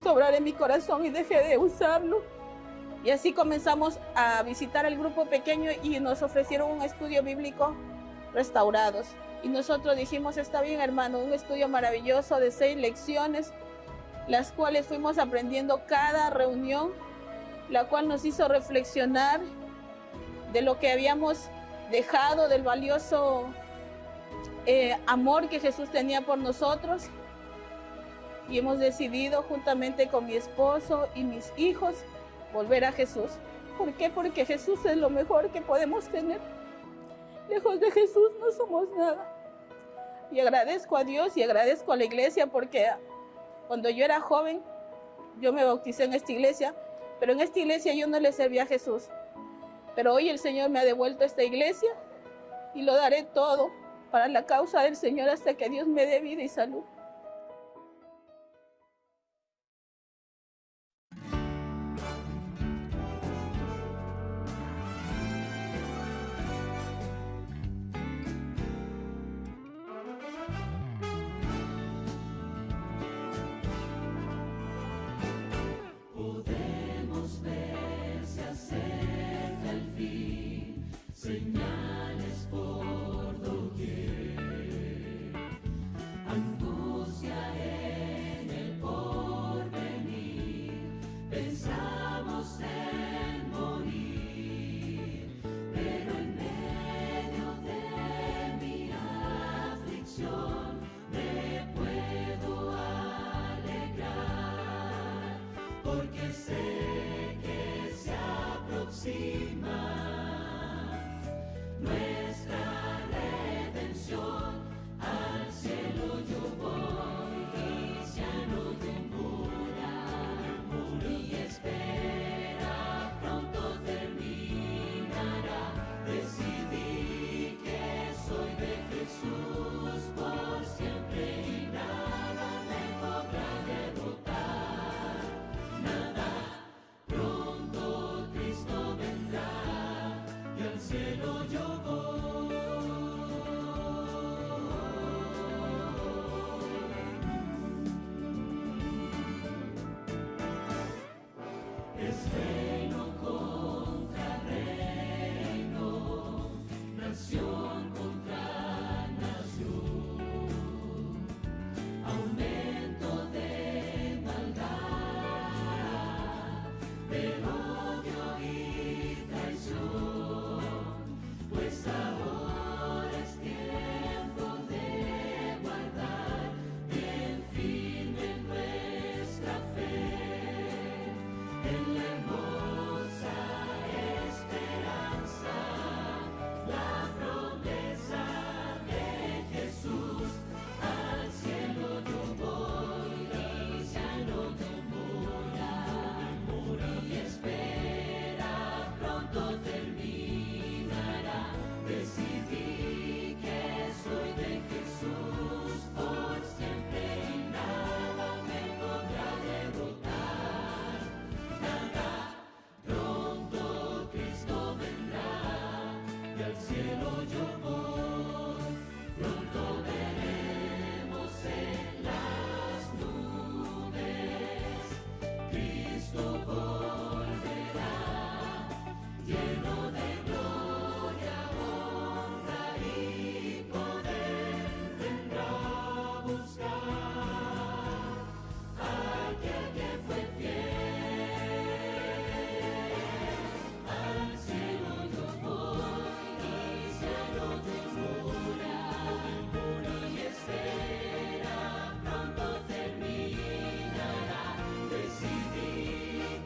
Cristo obrar en mi corazón y dejé de usarlo. Y así comenzamos a visitar el grupo pequeño y nos ofrecieron un estudio bíblico restaurados. Y nosotros dijimos, está bien, hermano, un estudio maravilloso de 6 lecciones, las cuales fuimos aprendiendo cada reunión, la cual nos hizo reflexionar de lo que habíamos dejado, del valioso amor que Jesús tenía por nosotros. Y hemos decidido juntamente con mi esposo y mis hijos volver a Jesús. ¿Por qué? Porque Jesús es lo mejor que podemos tener. Lejos de Jesús no somos nada. Y agradezco a Dios y agradezco a la iglesia, porque cuando yo era joven, yo me bauticé en esta iglesia, pero en esta iglesia yo no le servía a Jesús. Pero hoy el Señor me ha devuelto a esta iglesia y lo daré todo para la causa del Señor hasta que Dios me dé vida y salud. Podemos ver se acerca el fin, señales por doquier, angustia en el porvenir, pensamos en morir, pero en medio de mi aflicción me puedo alegrar, porque sé que se aproxima nuestra redención. Al cielo yo voy y ya no demora, mi espera pronto terminará. Decidí que soy de Jesús por siempre y nada me podrá derrotar. Nada, pronto Cristo vendrá y al cielo yo voy. Es reino contra reino, nación contra nación, aumento de maldad, de odio y traición, pues ahora es tiempo de guardar bien firme nuestra fe en la hermosa esperanza, la promesa de Jesús. Al cielo yo voy y ya no demora, mi espera pronto terminará. Decidí que soy de Jesús por siempre y nada me podrá derrotar. Nada, pronto Cristo vendrá y al cielo yo voy. Pronto veremos en las nubes, Cristo volverá, lleno de gloria, honra y poder, vendrá a buscar a aquel que fue fiel. Al cielo yo voy y ya no demora, mi espera pronto terminará. Decidí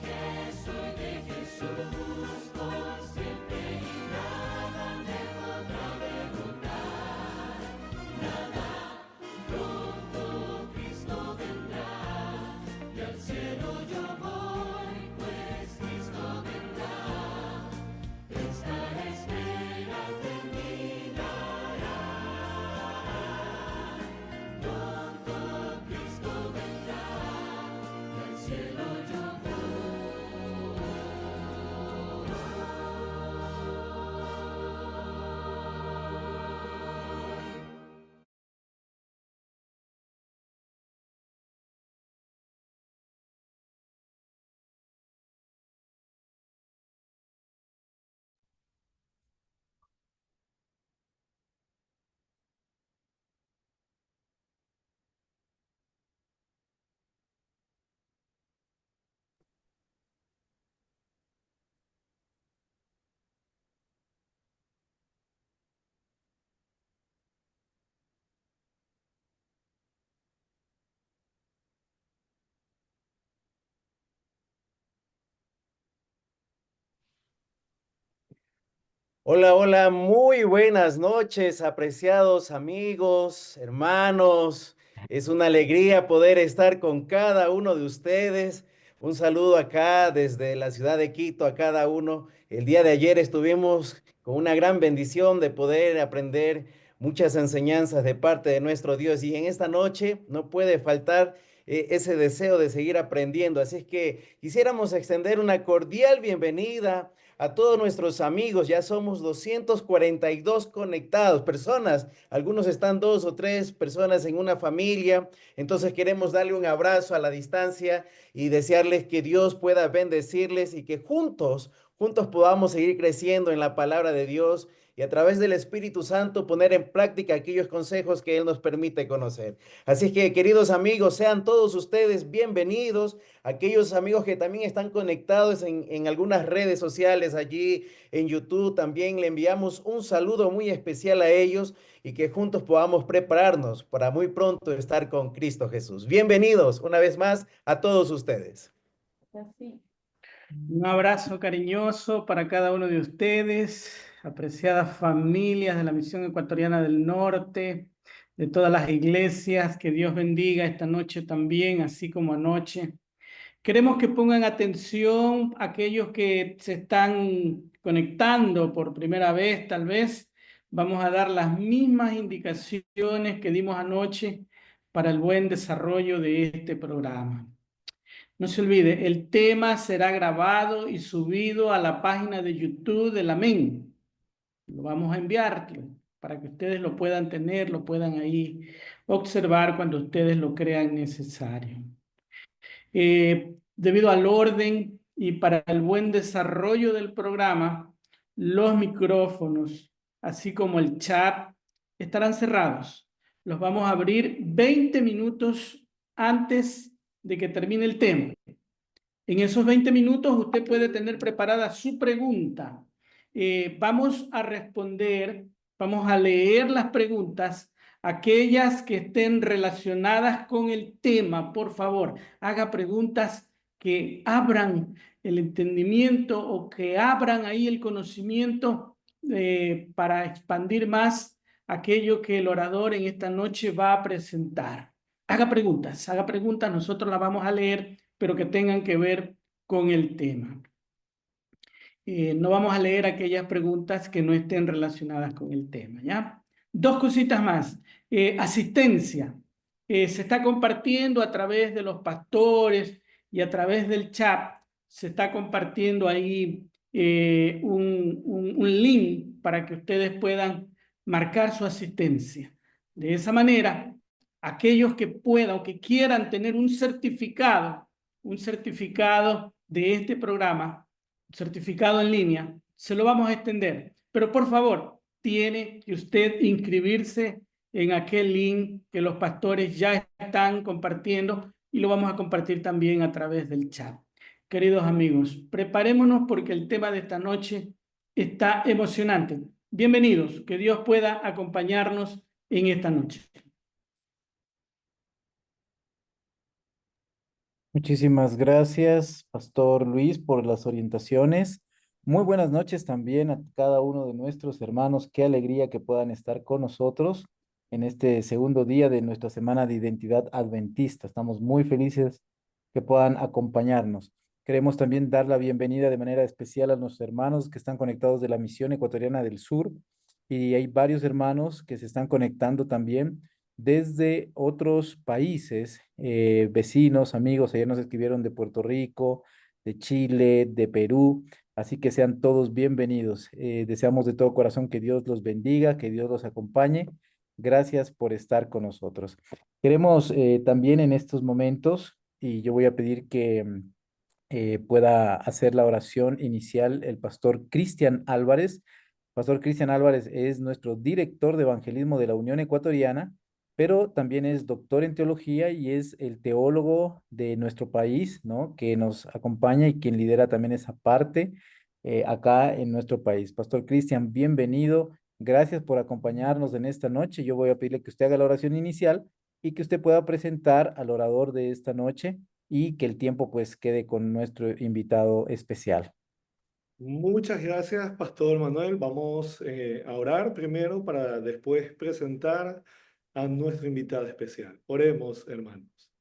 que soy de Jesús por siempre y nada me podrá derrotar. Nada, pronto Cristo vendrá y al cielo yo voy, pues Cristo vendrá. Esta espera terminará. Pronto Cristo vendrá y al cielo yo Hola, hola, muy buenas noches, apreciados amigos, hermanos. Es una alegría poder estar con cada uno de ustedes. Un saludo acá desde la ciudad de Quito a cada uno. El día de ayer estuvimos con una gran bendición de poder aprender muchas enseñanzas de parte de nuestro Dios y en esta noche no puede faltar ese deseo de seguir aprendiendo. Así es que quisiéramos extender una cordial bienvenida a todos nuestros amigos. Ya somos 242 conectados, personas. Algunos están dos o tres personas en una familia. Entonces queremos darle un abrazo a la distancia y desearles que Dios pueda bendecirles y que juntos podamos seguir creciendo en la palabra de Dios y a través del Espíritu Santo poner en práctica aquellos consejos que Él nos permite conocer. Así que, queridos amigos, sean todos ustedes bienvenidos. Aquellos amigos que también están conectados en algunas redes sociales allí en YouTube, también le enviamos un saludo muy especial a ellos y que juntos podamos prepararnos para muy pronto estar con Cristo Jesús. Bienvenidos una vez más a todos ustedes. Así. Un abrazo cariñoso para cada uno de ustedes, apreciadas familias de la Misión Ecuatoriana del Norte, de todas las iglesias. Que Dios bendiga esta noche también, así como anoche. Queremos que pongan atención aquellos que se están conectando por primera vez, tal vez. Vamos a dar las mismas indicaciones que dimos anoche para el buen desarrollo de este programa. No se olvide, el tema será grabado y subido a la página de YouTube del Amén. Lo vamos a enviar para que ustedes lo puedan tener, lo puedan ahí observar cuando ustedes lo crean necesario. Debido al orden y para el buen desarrollo del programa, los micrófonos, así como el chat, estarán cerrados. Los vamos a abrir 20 minutos antes de que termine el tema. En esos 20 minutos usted puede tener preparada su pregunta. Vamos a responder, vamos a leer las preguntas, aquellas que estén relacionadas con el tema. Por favor, haga preguntas que abran el entendimiento o que abran ahí el conocimiento para expandir más aquello que el orador en esta noche va a presentar. Haga preguntas, nosotros las vamos a leer, pero que tengan que ver con el tema. No vamos a leer aquellas preguntas que no estén relacionadas con el tema, ¿ya? Dos cositas más. Asistencia. Se está compartiendo a través de los pastores y a través del chat. Se está compartiendo ahí un link para que ustedes puedan marcar su asistencia. De esa manera, aquellos que puedan o que quieran tener un certificado de este programa, certificado en línea, se lo vamos a extender. Pero por favor, tiene que usted inscribirse en aquel link que los pastores ya están compartiendo y lo vamos a compartir también a través del chat. Queridos amigos, preparémonos porque el tema de esta noche está emocionante. Bienvenidos, que Dios pueda acompañarnos en esta noche. Muchísimas gracias, Pastor Luis, por las orientaciones. Muy buenas noches también a cada uno de nuestros hermanos. Qué alegría que puedan estar con nosotros en este segundo día de nuestra semana de identidad adventista. Estamos muy felices que puedan acompañarnos. Queremos también dar la bienvenida de manera especial a nuestros hermanos que están conectados de la Misión Ecuatoriana del Sur y hay varios hermanos que se están conectando también desde otros países, vecinos, amigos. Ayer nos escribieron de Puerto Rico, de Chile, de Perú, así que sean todos bienvenidos. Deseamos de todo corazón que Dios los bendiga, que Dios los acompañe. Gracias por estar con nosotros. Queremos también en estos momentos, y yo voy a pedir que pueda hacer la oración inicial el pastor Cristian Álvarez. Pastor Cristian Álvarez es nuestro director de evangelismo de la Unión Ecuatoriana, pero también es doctor en teología y es el teólogo de nuestro país, ¿no? Que nos acompaña y quien lidera también esa parte acá en nuestro país. Pastor Cristian, bienvenido. Gracias por acompañarnos en esta noche. Yo voy a pedirle que usted haga la oración inicial y que usted pueda presentar al orador de esta noche y que el tiempo pues quede con nuestro invitado especial. Muchas gracias, Pastor Manuel. Vamos a orar primero para después presentar a nuestro invitado especial. Oremos, hermanos.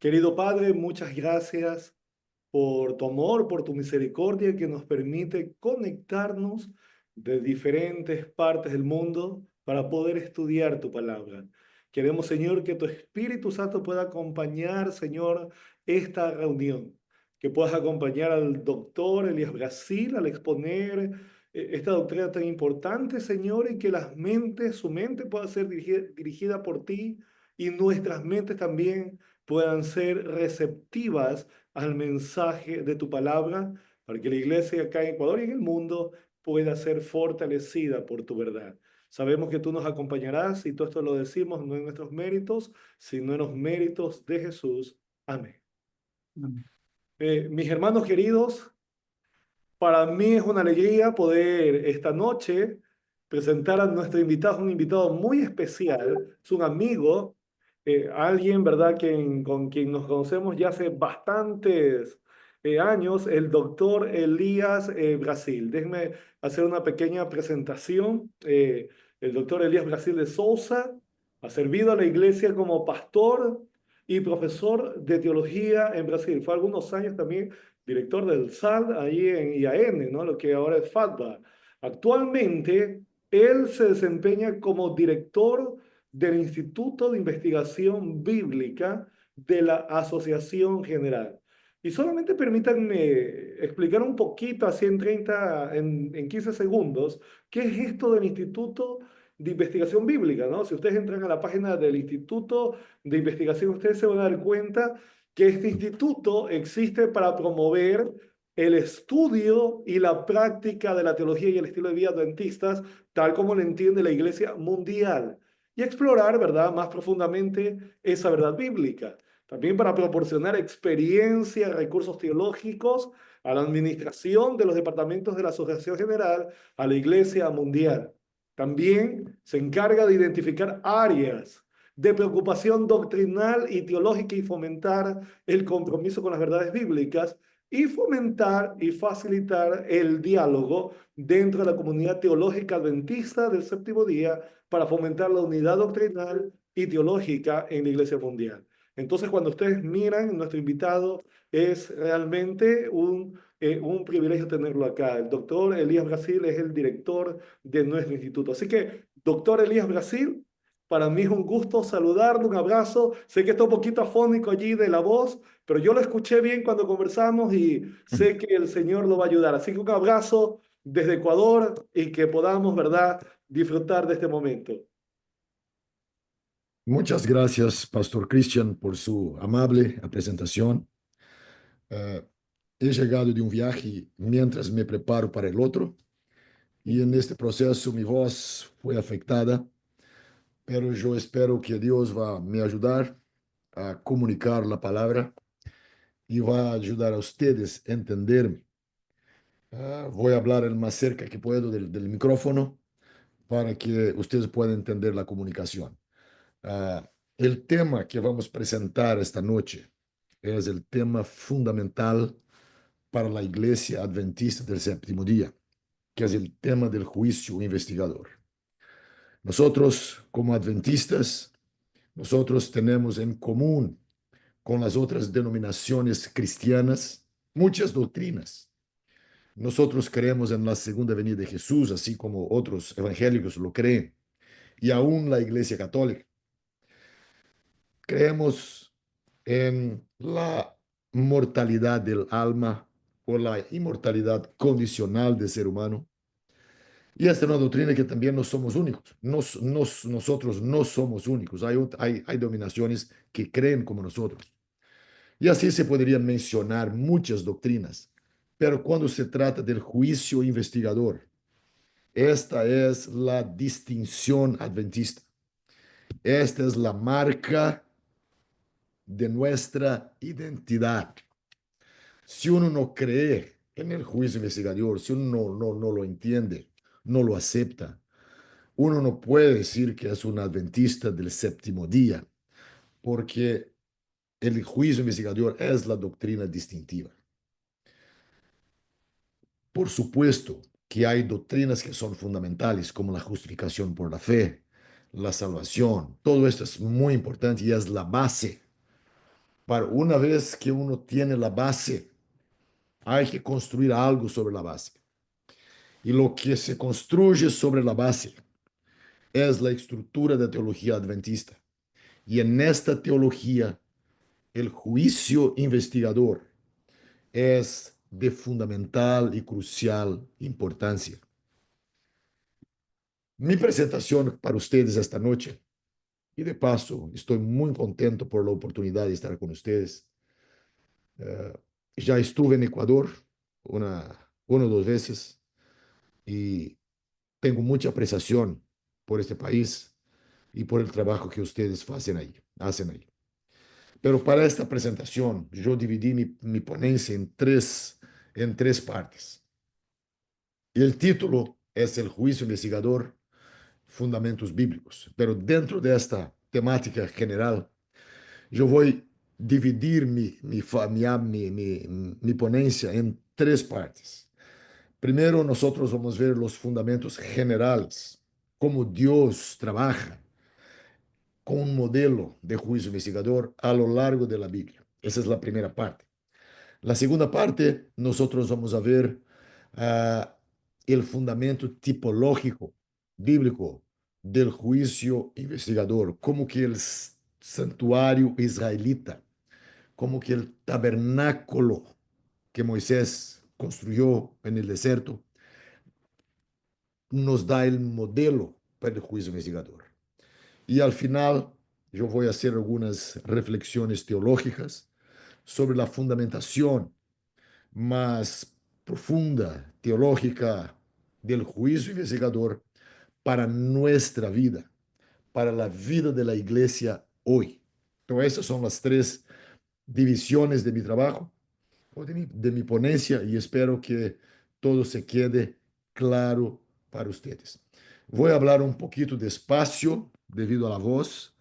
Querido Padre, muchas gracias por tu amor, por tu misericordia que nos permite conectarnos de diferentes partes del mundo para poder estudiar tu palabra. Queremos, Señor, que tu Espíritu Santo pueda acompañar, Señor, esta reunión, que puedas acompañar al doctor Elías Brasil al exponer esta doctrina tan importante, Señor, y que su mente pueda ser dirigida por ti y nuestras mentes también puedan ser receptivas al mensaje de tu palabra, para que la iglesia acá en Ecuador y en el mundo pueda ser fortalecida por tu verdad. Sabemos que tú nos acompañarás y todo esto lo decimos no en nuestros méritos, sino en los méritos de Jesús. Amén. Amén. Mis hermanos queridos, para mí es una alegría poder esta noche presentar a nuestro invitado, un invitado muy especial, es un amigo, alguien, ¿verdad?, con quien nos conocemos ya hace bastantes años, el doctor Elías Brasil. Déjenme hacer una pequeña presentación. El doctor Elías Brasil de Souza ha servido a la iglesia como pastor y profesor de teología en Brasil. Fue algunos años también director del SAD ahí en IAN, ¿no? Lo que ahora es FATBA. Actualmente, él se desempeña como director del Instituto de Investigación Bíblica de la Asociación General. Y solamente permítanme explicar un poquito, así en 15 segundos, qué es esto del Instituto de Investigación Bíblica, ¿no? Si ustedes entran a la página del Instituto de Investigación, ustedes se van a dar cuenta que este instituto existe para promover el estudio y la práctica de la teología y el estilo de vida adventistas, tal como lo entiende la Iglesia mundial, y explorar, ¿verdad?, más profundamente esa verdad bíblica. También para proporcionar experiencia, recursos teológicos a la administración de los departamentos de la Asociación General, a la Iglesia mundial. También se encarga de identificar áreas de preocupación doctrinal y teológica y fomentar el compromiso con las verdades bíblicas y fomentar y facilitar el diálogo dentro de la comunidad teológica adventista del séptimo día para fomentar la unidad doctrinal y teológica en la Iglesia mundial. Entonces, cuando ustedes miran, nuestro invitado es realmente un privilegio tenerlo acá. El doctor Elías Brasil es el director de nuestro instituto. Así que, doctor Elías Brasil, para mí es un gusto saludarlo, un abrazo. Sé que está un poquito afónico allí de la voz, pero yo lo escuché bien cuando conversamos y sé que el Señor lo va a ayudar. Así que un abrazo desde Ecuador y que podamos, ¿verdad?, disfrutar de este momento. Muchas gracias, Pastor Christian, por su amable presentación. He llegado de un viaje mientras me preparo para el otro y en este proceso mi voz fue afectada, pero yo espero que Dios va a me ayudar a comunicar la palabra y va a ayudar a ustedes a entenderme. Voy a hablar el más cerca que puedo del micrófono para que ustedes puedan entender la comunicación. El tema que vamos a presentar esta noche es el tema fundamental para la Iglesia Adventista del Séptimo Día, que es el tema del juicio investigador. Nosotros, como adventistas, nosotros tenemos en común con las otras denominaciones cristianas muchas doctrinas. Nosotros creemos en la segunda venida de Jesús, así como otros evangélicos lo creen, y aún la Iglesia Católica. Creemos en la mortalidad del alma o la inmortalidad condicional del ser humano. Y esta es una doctrina que también no somos únicos. Nosotros no somos únicos. Hay dominaciones que creen como nosotros. Y así se podrían mencionar muchas doctrinas. Pero cuando se trata del juicio investigador, esta es la distinción adventista. Esta es la marca de nuestra identidad. Si uno no cree en el juicio investigador, si uno no lo entiende, no lo acepta, uno no puede decir que es un adventista del séptimo día, porque el juicio investigador es la doctrina distintiva. Por supuesto que hay doctrinas que son fundamentales, como la justificación por la fe, la salvación. Todo esto es muy importante y es la base. Para una vez que uno tiene la base, hay que construir algo sobre la base. Y lo que se construye sobre la base es la estructura de teología adventista. Y en esta teología, el juicio investigador es de fundamental y crucial importancia. Mi presentación para ustedes esta noche, y de paso, estoy muy contento por la oportunidad de estar con ustedes. Eh, ya estuve en Ecuador una o dos veces y tengo mucha apreciación por este país y por el trabajo que ustedes hacen ahí. Pero para esta presentación, yo dividí mi ponencia en tres partes. Y el título es El juicio investigador, fundamentos bíblicos. Pero dentro de esta temática general, yo voy a dividir mi ponencia en tres partes. Primero, nosotros vamos a ver los fundamentos generales, cómo Dios trabaja con un modelo de juicio investigador a lo largo de la Biblia. Esa es la primera parte. La segunda parte, nosotros vamos a ver ah, el fundamento tipológico bíblico del juicio investigador, como que el santuario israelita, como que el tabernáculo que Moisés construyó en el desierto, nos da el modelo para el juicio investigador. Y al final, yo voy a hacer algunas reflexiones teológicas sobre la fundamentación más profunda, teológica, del juicio investigador para nuestra vida, para la vida de la iglesia hoy. Entonces, esas son las tres divisiones de mi trabajo o de mi ponencia y espero que todo se quede claro para ustedes. Voy a hablar un poquito despacio debido a la voz,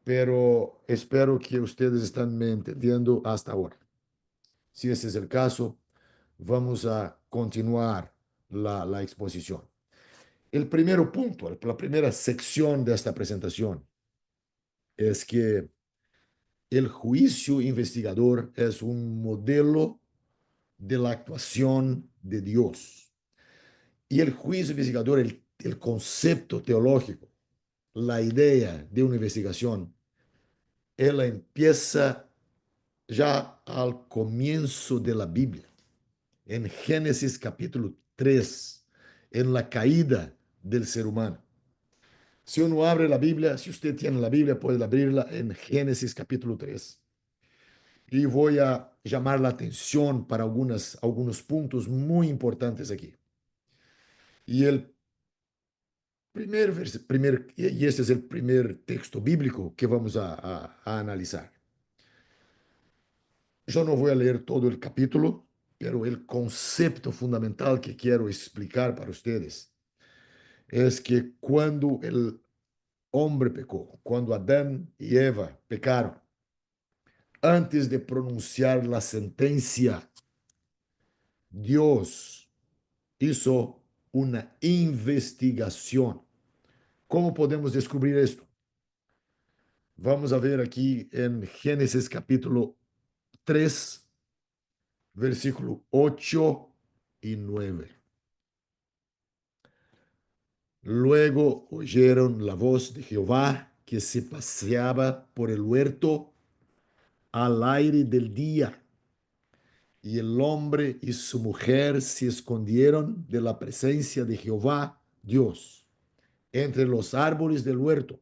pero espero que ustedes estén me entendiendo hasta ahora. Si ese es el caso, vamos a continuar la exposición. El primer punto, la primera sección de esta presentación es que el juicio investigador es un modelo de la actuación de Dios. Y el juicio investigador, el concepto teológico, la idea de una investigación, ela empieza ya al comienzo de la Biblia, en Génesis capítulo 3, en la caída del ser humano. Si uno abre la Biblia, si usted tiene la Biblia, puede abrirla en Génesis capítulo 3. Y voy a llamar la atención para algunos puntos muy importantes aquí. Y y este es el primer texto bíblico que vamos a analizar. Yo no voy a leer todo el capítulo, pero el concepto fundamental que quiero explicar para ustedes es que cuando el hombre pecó, cuando Adán y Eva pecaron, antes de pronunciar la sentencia, Dios hizo una investigación. ¿Cómo podemos descubrir esto? Vamos a ver aquí en Génesis capítulo 3, versículo 8 y 9. Luego oyeron la voz de Jehová que se paseaba por el huerto al aire del día. Y el hombre y su mujer se escondieron de la presencia de Jehová Dios entre los árboles del huerto.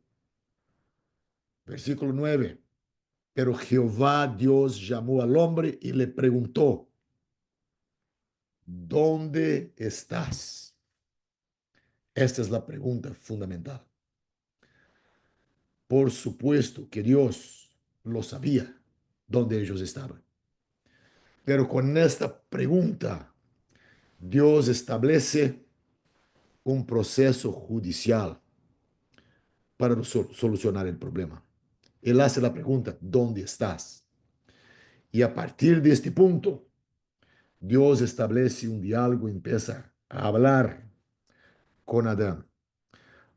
Versículo 9. Pero Jehová Dios llamó al hombre y le preguntó, ¿dónde estás? Esta es la pregunta fundamental. Por supuesto que Dios lo sabía dónde ellos estaban. Pero con esta pregunta, Dios establece un proceso judicial para solucionar el problema. Él hace la pregunta, ¿dónde estás? Y a partir de este punto, Dios establece un diálogo, empieza a hablar con Adán,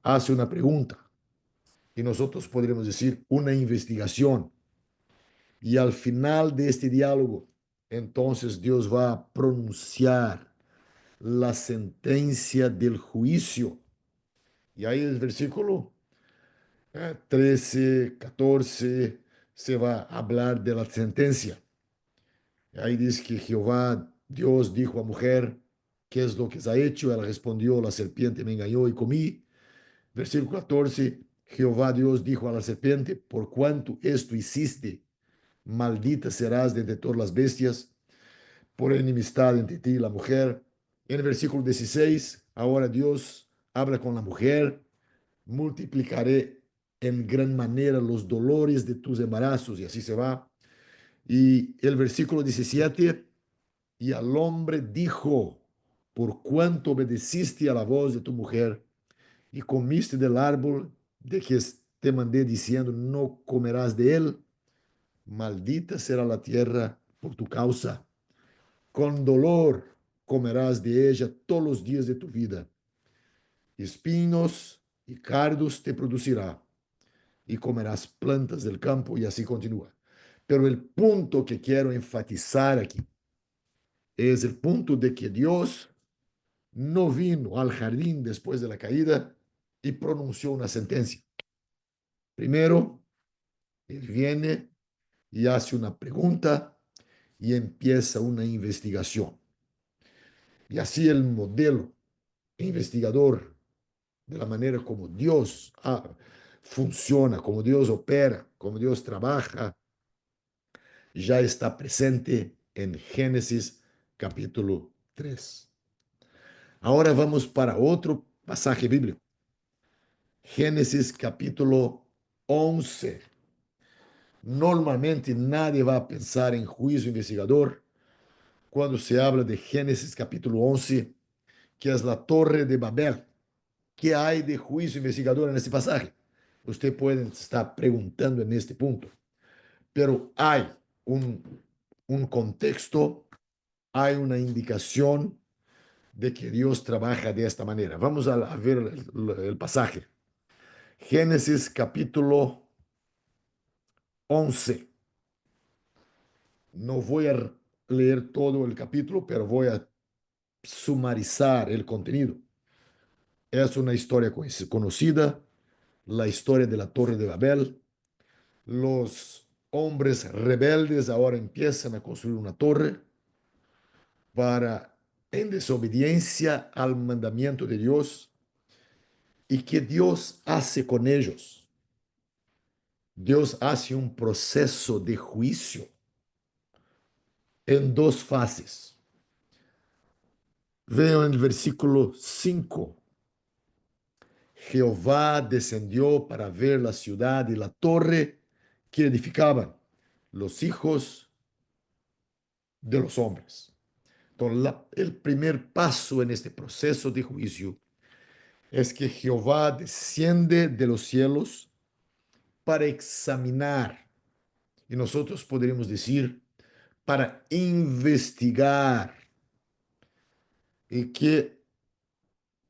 hace una pregunta y nosotros podríamos decir una investigación. Y al final de este diálogo, entonces Dios va a pronunciar la sentencia del juicio. Y ahí el versículo 13, 14, se va a hablar de la sentencia. Ahí dice que Jehová, Dios dijo a mujer, ¿qué es lo que se ha hecho? Ella respondió, la serpiente me engañó y comí. Versículo 14, Jehová Dios dijo a la serpiente, por cuanto esto hiciste, maldita serás de entre todas las bestias, por enemistad entre ti y la mujer. En el versículo 16, ahora Dios habla con la mujer, multiplicaré en gran manera los dolores de tus embarazos, y así se va. Y el versículo 17, y al hombre dijo, por cuanto obedeciste a la voz de tu mujer y comiste del árbol de que te mandé diciendo, no comerás de él, maldita será la tierra por tu causa. Con dolor comerás de ella todos los días de tu vida. Espinos y cardos te producirá y comerás plantas del campo, y así continúa. Pero el punto que quiero enfatizar aquí es el punto de que Dios no vino al jardín después de la caída y pronunció una sentencia. Primero, Él viene y hace una pregunta y empieza una investigación. Y así el modelo investigador, de la manera como Dios funciona, como Dios opera, como Dios trabaja, ya está presente en Génesis capítulo 3. Ahora vamos para otro pasaje bíblico. Génesis capítulo 11. Normalmente nadie va a pensar en juicio investigador cuando se habla de Génesis capítulo 11, que es la Torre de Babel. ¿Qué hay de juicio investigador en este pasaje? Usted puede estar preguntando en este punto, pero hay un contexto, hay una indicación de que Dios trabaja de esta manera. Vamos a ver el pasaje. Génesis capítulo 11. No voy a leer todo el capítulo, pero voy a sumarizar el contenido. Es una historia conocida, la historia de la Torre de Babel. Los hombres rebeldes ahora empiezan a construir una torre para, en desobediencia al mandamiento de Dios. ¿Y qué Dios hace con ellos? Dios hace un proceso de juicio en dos fases. Vean en el versículo 5. Jehová descendió para ver la ciudad y la torre que edificaban los hijos de los hombres. Entonces, el primer paso en este proceso de juicio es que Jehová desciende de los cielos para examinar, y nosotros podríamos decir, para investigar. Y que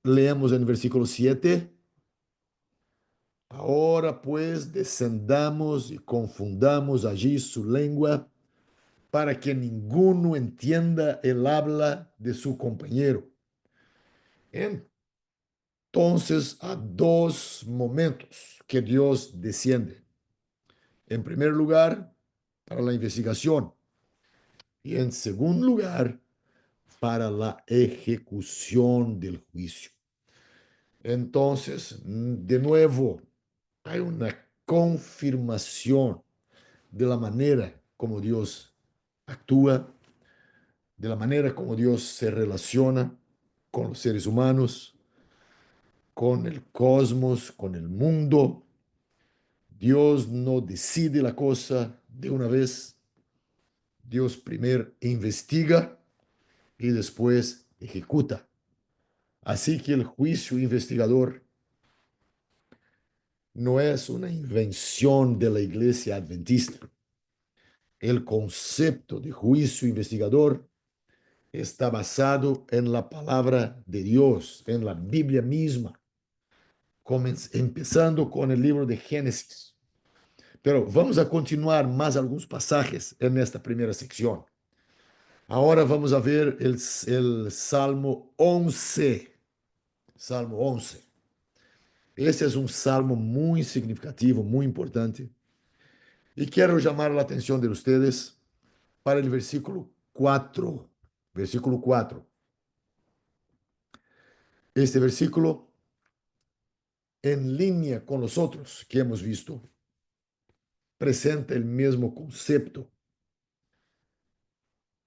leemos en el versículo 7. Ahora pues descendamos y confundamos allí su lengua para que ninguno entienda el habla de su compañero. Entonces, a dos momentos que Dios desciende. En primer lugar, para la investigación. Y en segundo lugar, para la ejecución del juicio. Entonces, de nuevo, hay una confirmación de la manera como Dios actúa, de la manera como Dios se relaciona con los seres humanos, con el cosmos, con el mundo. Dios no decide la cosa de una vez. Dios primero investiga y después ejecuta. Así que el juicio investigador no es una invención de la iglesia adventista. El concepto de juicio investigador está basado en la palabra de Dios, en la Biblia misma, empezando con el libro de Génesis. Pero vamos a continuar más algunos pasajes en esta primera sección. Ahora vamos a ver el Salmo 11. Salmo 11. Este es un salmo muy significativo, muy importante. Y quiero llamar la atención de ustedes para el versículo 4. Versículo 4. Este versículo, en línea con los otros que hemos visto, presenta el mismo concepto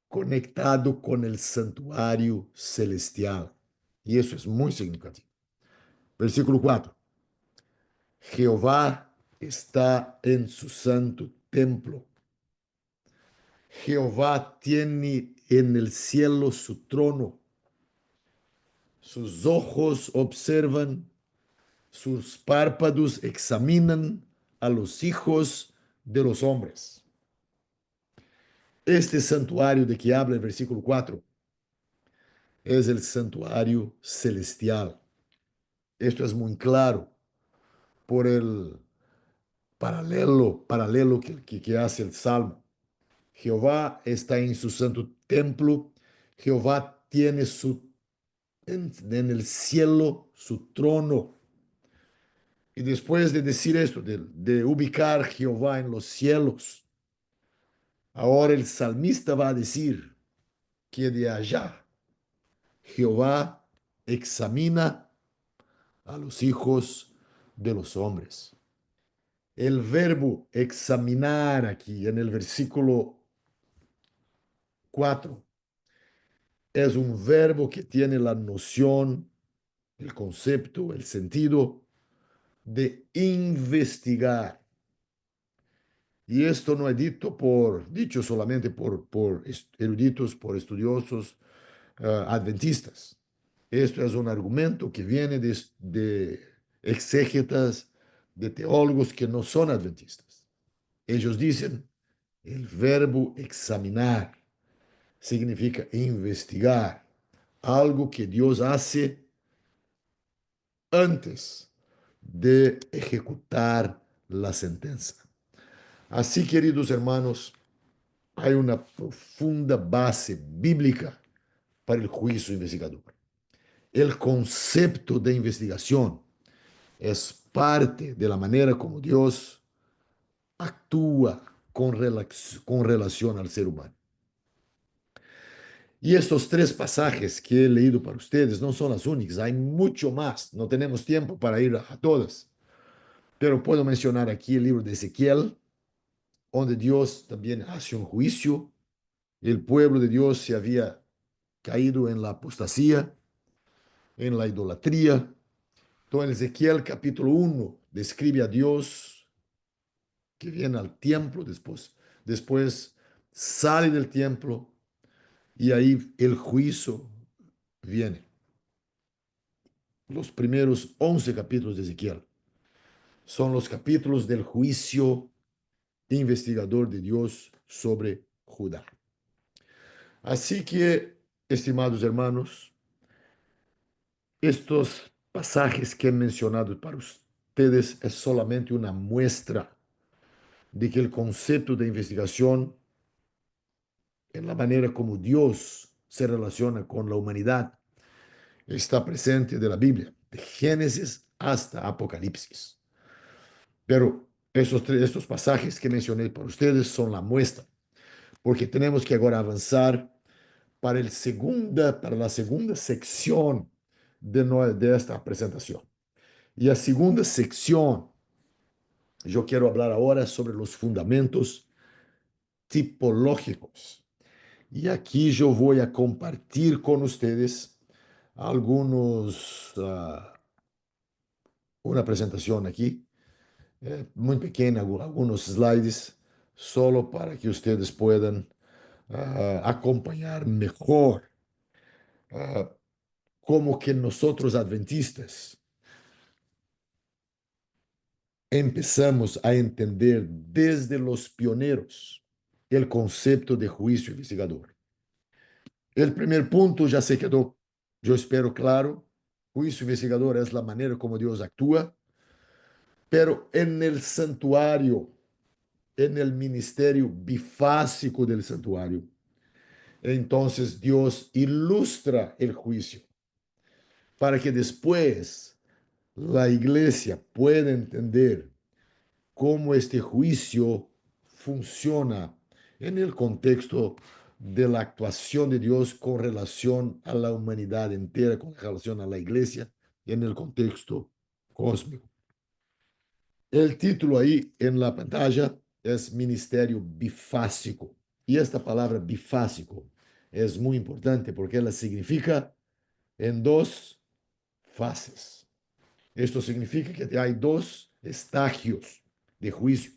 conectado con el santuario celestial. Y eso es muy significativo. Versículo 4. Jehová está en su santo templo. Jehová tiene en el cielo su trono. Sus ojos observan, sus párpados examinan a los hijos de los hombres. Este santuario de que habla el versículo 4 es el santuario celestial. Esto es muy claro por el paralelo que hace el Salmo. Jehová está en su santo templo. Jehová tiene en el cielo su trono. Y después de decir esto, de ubicar Jehová en los cielos, ahora el salmista va a decir que de allá Jehová examina a los hijos de los hombres. El verbo examinar aquí en el versículo 4 es un verbo que tiene la noción, el concepto, el sentido de investigar. Y esto no es dicho solamente por eruditos, por estudiosos adventistas. Esto es un argumento que viene de exégetas, de teólogos que no son adventistas. Ellos dicen, el verbo examinar significa investigar, algo que Dios hace antes de ejecutar la sentencia. Así, queridos hermanos, hay una profunda base bíblica para el juicio investigador. El concepto de investigación es parte de la manera como Dios actúa con relación al ser humano. Y estos tres pasajes que he leído para ustedes no son las únicas, hay mucho más, no tenemos tiempo para ir a todas, pero puedo mencionar aquí el libro de Ezequiel, donde Dios también hace un juicio. El pueblo de Dios se había caído en la apostasía, en la idolatría. Entonces, Ezequiel capítulo 1 describe a Dios que viene al templo después sale del templo y ahí el juicio viene. Los primeros 11 capítulos de Ezequiel son los capítulos del juicio investigador de Dios sobre Judá. Así que, estimados hermanos, estos pasajes que he mencionado para ustedes es solamente una muestra de que el concepto de investigación, en la manera como Dios se relaciona con la humanidad, está presente de la Biblia, de Génesis hasta Apocalipsis. Pero estos pasajes que mencioné para ustedes son la muestra, porque tenemos que ahora avanzar para la segunda sección de esta presentación. Y la segunda sección, yo quiero hablar ahora sobre los fundamentos tipológicos. Y aquí yo voy a compartir con ustedes una presentación aquí, muy pequeña, algunos slides, solo para que ustedes puedan acompañar mejor cómo que nosotros adventistas empezamos a entender desde los pioneros el concepto de juicio investigador. El primer punto ya se quedó, yo espero claro. Juicio investigador es la manera como Dios actúa, pero en el santuario, en el ministerio bifásico del santuario, entonces Dios ilustra el juicio para que después la iglesia pueda entender cómo este juicio funciona en el contexto de la actuación de Dios con relación a la humanidad entera, con relación a la iglesia, en el contexto cósmico. El título ahí en la pantalla es Ministerio Bifásico. Y esta palabra bifásico es muy importante porque ela significa en dos fases. Esto significa que hay dos estagios de juicio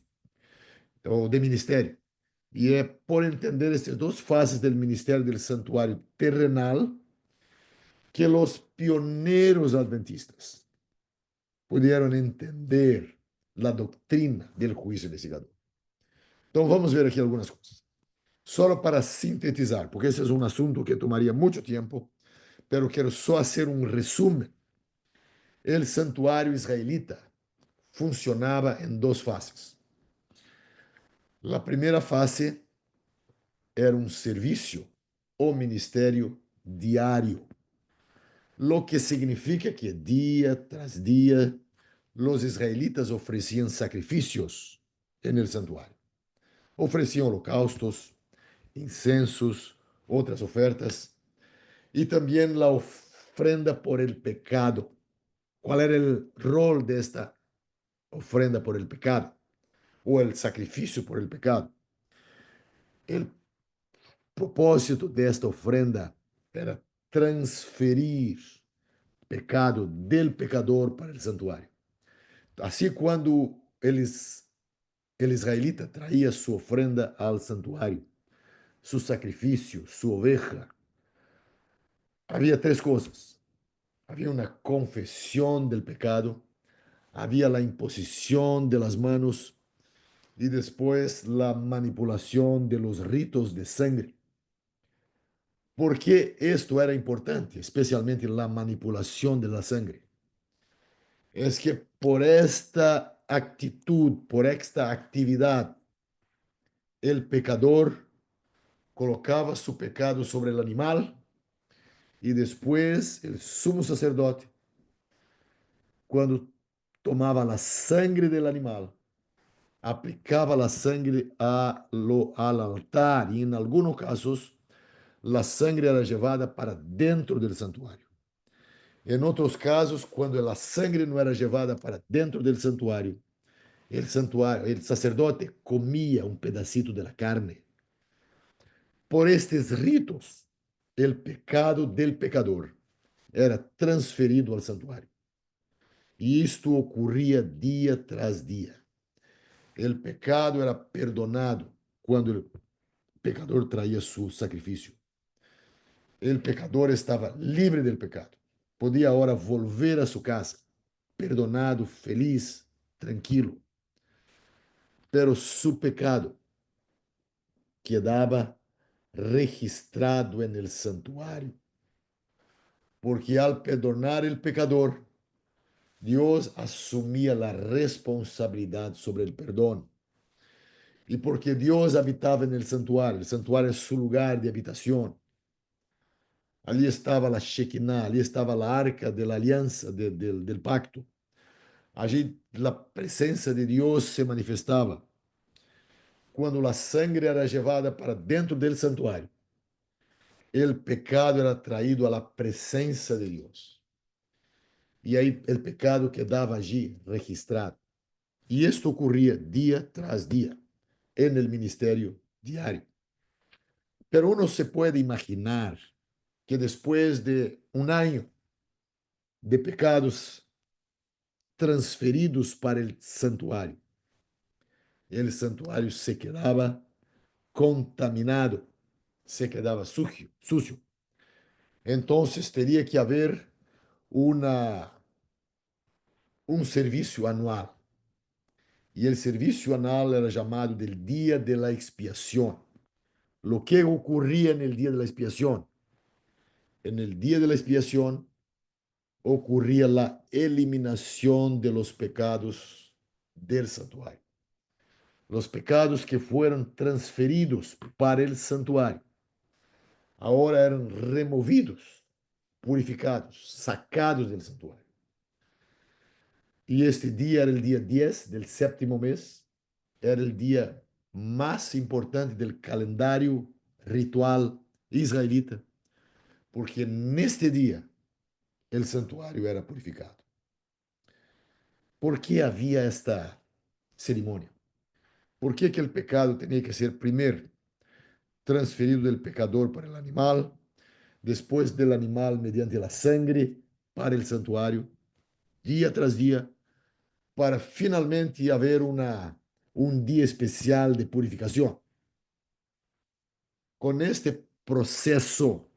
ou de ministério. E é por entender essas duas fases do ministério do santuário terrenal que os pioneiros adventistas puderam entender a doutrina do juízo investigador. Então vamos ver aqui algumas coisas. Só para sintetizar, porque esse é um assunto que tomaria muito tempo, pero quero só fazer um resumo. O santuário israelita funcionava em duas fases. A primeira fase era um serviço ou ministério diário, lo que significa que dia tras dia os israelitas ofereciam sacrifícios en el santuário. Ofereciam holocaustos, incensos, outras ofertas, e também a ofrenda por el pecado. Qual era o rol desta ofrenda por el pecado? Ou el sacrifício por el pecado? El propósito desta ofrenda era transferir pecado del pecador para o santuário. Assim, quando el israelita traía sua ofrenda ao santuário, seu sacrifício, sua oveja, havia três coisas. Havia uma confissão del pecado, havia a imposição de las manos e depois a manipulação de los ritos de sangre. ¿Por qué esto era importante? Especialmente la manipulación de la sangre. Es que por esta actitud, por esta actividad, el pecador colocaba su pecado sobre el animal y después el sumo sacerdote, cuando tomaba la sangre del animal, aplicaba la sangre al altar y en algunos casos la sangre era llevada para dentro del santuario. Em outros casos, quando a sangre não era levada para dentro do santuário, o sacerdote comia um pedacito da carne. Por estes ritos, o pecado del pecador era transferido ao santuário. E isto ocorria dia tras dia. O pecado era perdonado quando o pecador traía seu sacrifício. O pecador estava livre del pecado. Podia agora volver a sua casa, perdonado, feliz, tranquilo. Pero su pecado quedaba registrado en el santuario, porque al perdonar el pecador, Dios asumía la responsabilidad sobre el perdón. Y porque Dios habitaba en el santuario es su lugar de habitación. Allí estaba la Shekinah, allí estaba la arca de la alianza, del pacto. Allí la presencia de Dios se manifestaba. Quando a sangre era levada para dentro do santuário, o pecado era traído à presença de Deus. E aí o pecado quedava allí registrado. E isto ocorria dia tras dia en el ministerio diário. Pero uno se puede imaginar que después de un año de pecados transferidos para el santuario se quedaba contaminado, se quedaba sucio. Entonces teria que haver um serviço anual. E o serviço anual era chamado del Dia de la Expiación. Lo que ocorria no dia de la expiación en el día de la expiación ocurría la eliminación de los pecados del santuario. Los pecados que fueron transferidos para el santuario ahora eran removidos, purificados, sacados del santuario. Y este día era el día 10 del séptimo mes, era el día más importante del calendario ritual israelita, porque en este día el santuario era purificado. ¿Por qué había esta ceremonia? ¿Por qué que el pecado tenía que ser primero transferido del pecador para el animal, después del animal mediante la sangre para el santuario, día tras día, para finalmente haber un día especial de purificación? Con este proceso,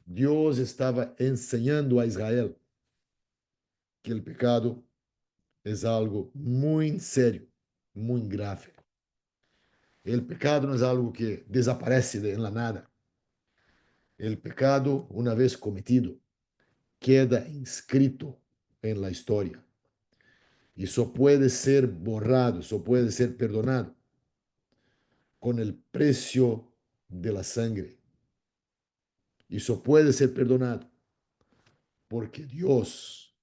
Dios estaba enseñando a Israel que el pecado es algo muy serio, muy grave. El pecado no es algo que desaparece en la nada. El pecado, una vez cometido, queda inscrito en la historia y solo puede ser borrado, solo puede ser perdonado con el precio de la sangre. Y solo puede ser perdonado porque Dios,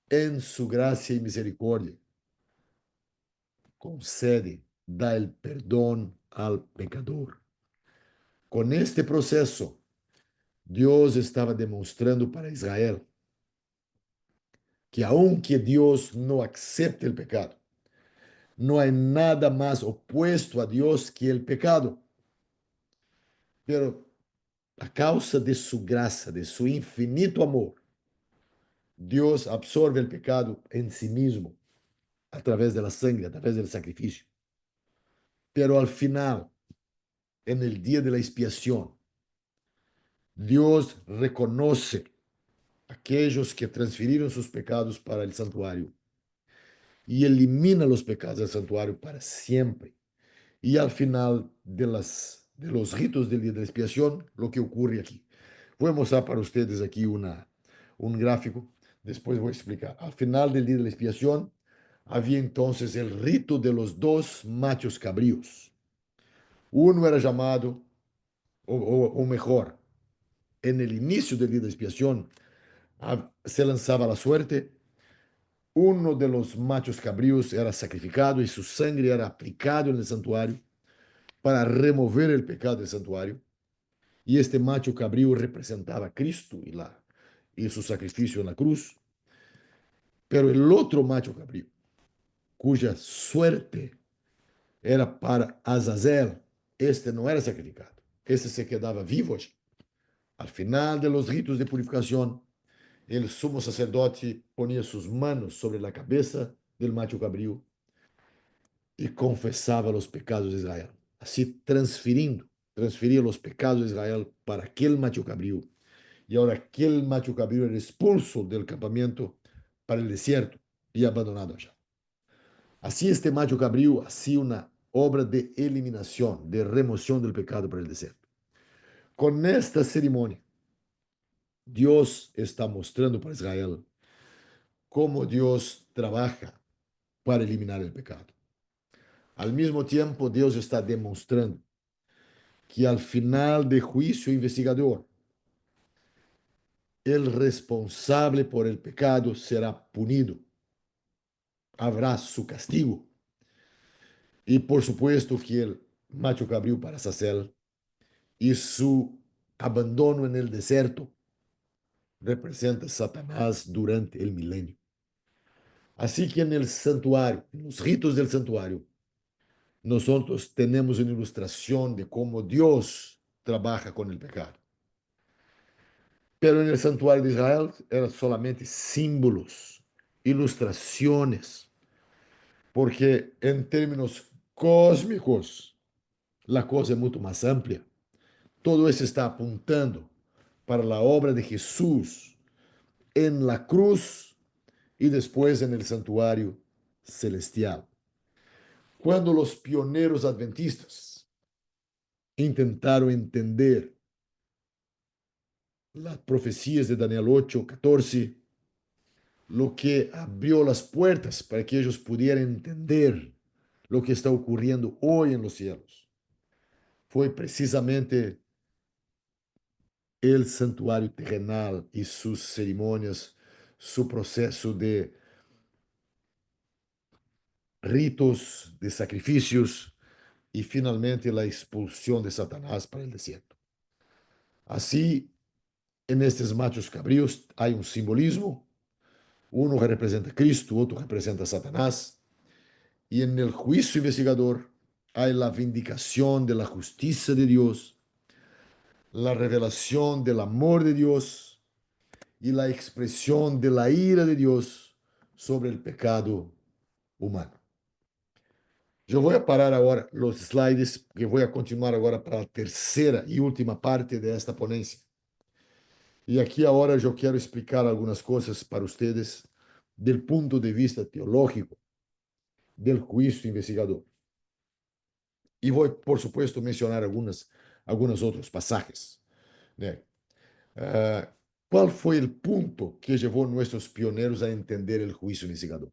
en su gracia y misericordia, concede, da el perdón al pecador. Con este proceso, Dios estaba demostrando para Israel que aunque Dios no acepte el pecado, no hay nada más opuesto a Dios que el pecado. Pero a causa de su gracia, de su infinito amor, Dios absorbe el pecado en sí mismo a través de la sangre, a través del sacrificio. Pero al final, en el día de la expiación, Dios reconoce aquellos que transfirieron sus pecados para el santuario y elimina los pecados del santuario para siempre. Y al final de los ritos del día de la expiación, lo que ocurre aquí. Voy a mostrar para ustedes aquí un gráfico, después voy a explicar. Al final del día de la expiación, había entonces el rito de los dos machos cabríos. Uno era llamado, o mejor, en el inicio del día de la expiación, se lanzaba la suerte. Uno de los machos cabríos era sacrificado y su sangre era aplicado en el santuario para remover el pecado del santuario. Y este macho cabrío representaba a Cristo y su sacrificio en la cruz. Pero el otro macho cabrío, cuya suerte era para Azazel, este no era sacrificado. Este se quedaba vivo allí. Al final de los ritos de purificación, el sumo sacerdote ponía sus manos sobre la cabeza del macho cabrío y confesaba los pecados de Israel, así transfería los pecados de Israel para aquel macho cabrío. Y ahora aquel macho cabrío era expulso del campamento para el desierto y abandonado allá. Así este macho cabrío hacía una obra de eliminación, de remoción del pecado para el desierto. Con esta ceremonia, Dios está mostrando para Israel cómo Dios trabaja para eliminar el pecado. Al mismo tiempo, Dios está demostrando que al final del juicio investigador, el responsable por el pecado será punido. Habrá su castigo. Y por supuesto que el macho cabrío para Sacel y su abandono en el desierto representa Satanás durante el milenio. Así que en el santuario, en los ritos del santuario, nosotros tenemos una ilustración de cómo Dios trabaja con el pecado. Pero en el santuario de Israel eran solamente símbolos, ilustraciones, porque en términos cósmicos la cosa es mucho más amplia. Todo eso está apuntando para la obra de Jesús en la cruz y después en el santuario celestial. Cuando los pioneros adventistas intentaron entender las profecías de Daniel 8:14, lo que abrió las puertas para que ellos pudieran entender lo que está ocurriendo hoy en los cielos, fue precisamente el santuario terrenal y sus ceremonias, su proceso de ritos, de sacrificios y finalmente la expulsión de Satanás para el desierto. Así, en estos machos cabríos hay un simbolismo. Uno representa a Cristo, otro representa a Satanás. Y en el juicio investigador hay la vindicación de la justicia de Dios, la revelación del amor de Dios y la expresión de la ira de Dios sobre el pecado humano. Eu vou parar agora os slides, porque vou continuar agora para a terceira e última parte desta ponência. E aqui agora eu quero explicar algumas coisas para vocês do ponto de vista teológico do juízo investigador. E vou, por supuesto, mencionar algumas outras passagens, né? ¿Cuál fue el punto que llevó a nuestros pioneros a entender el juicio investigador?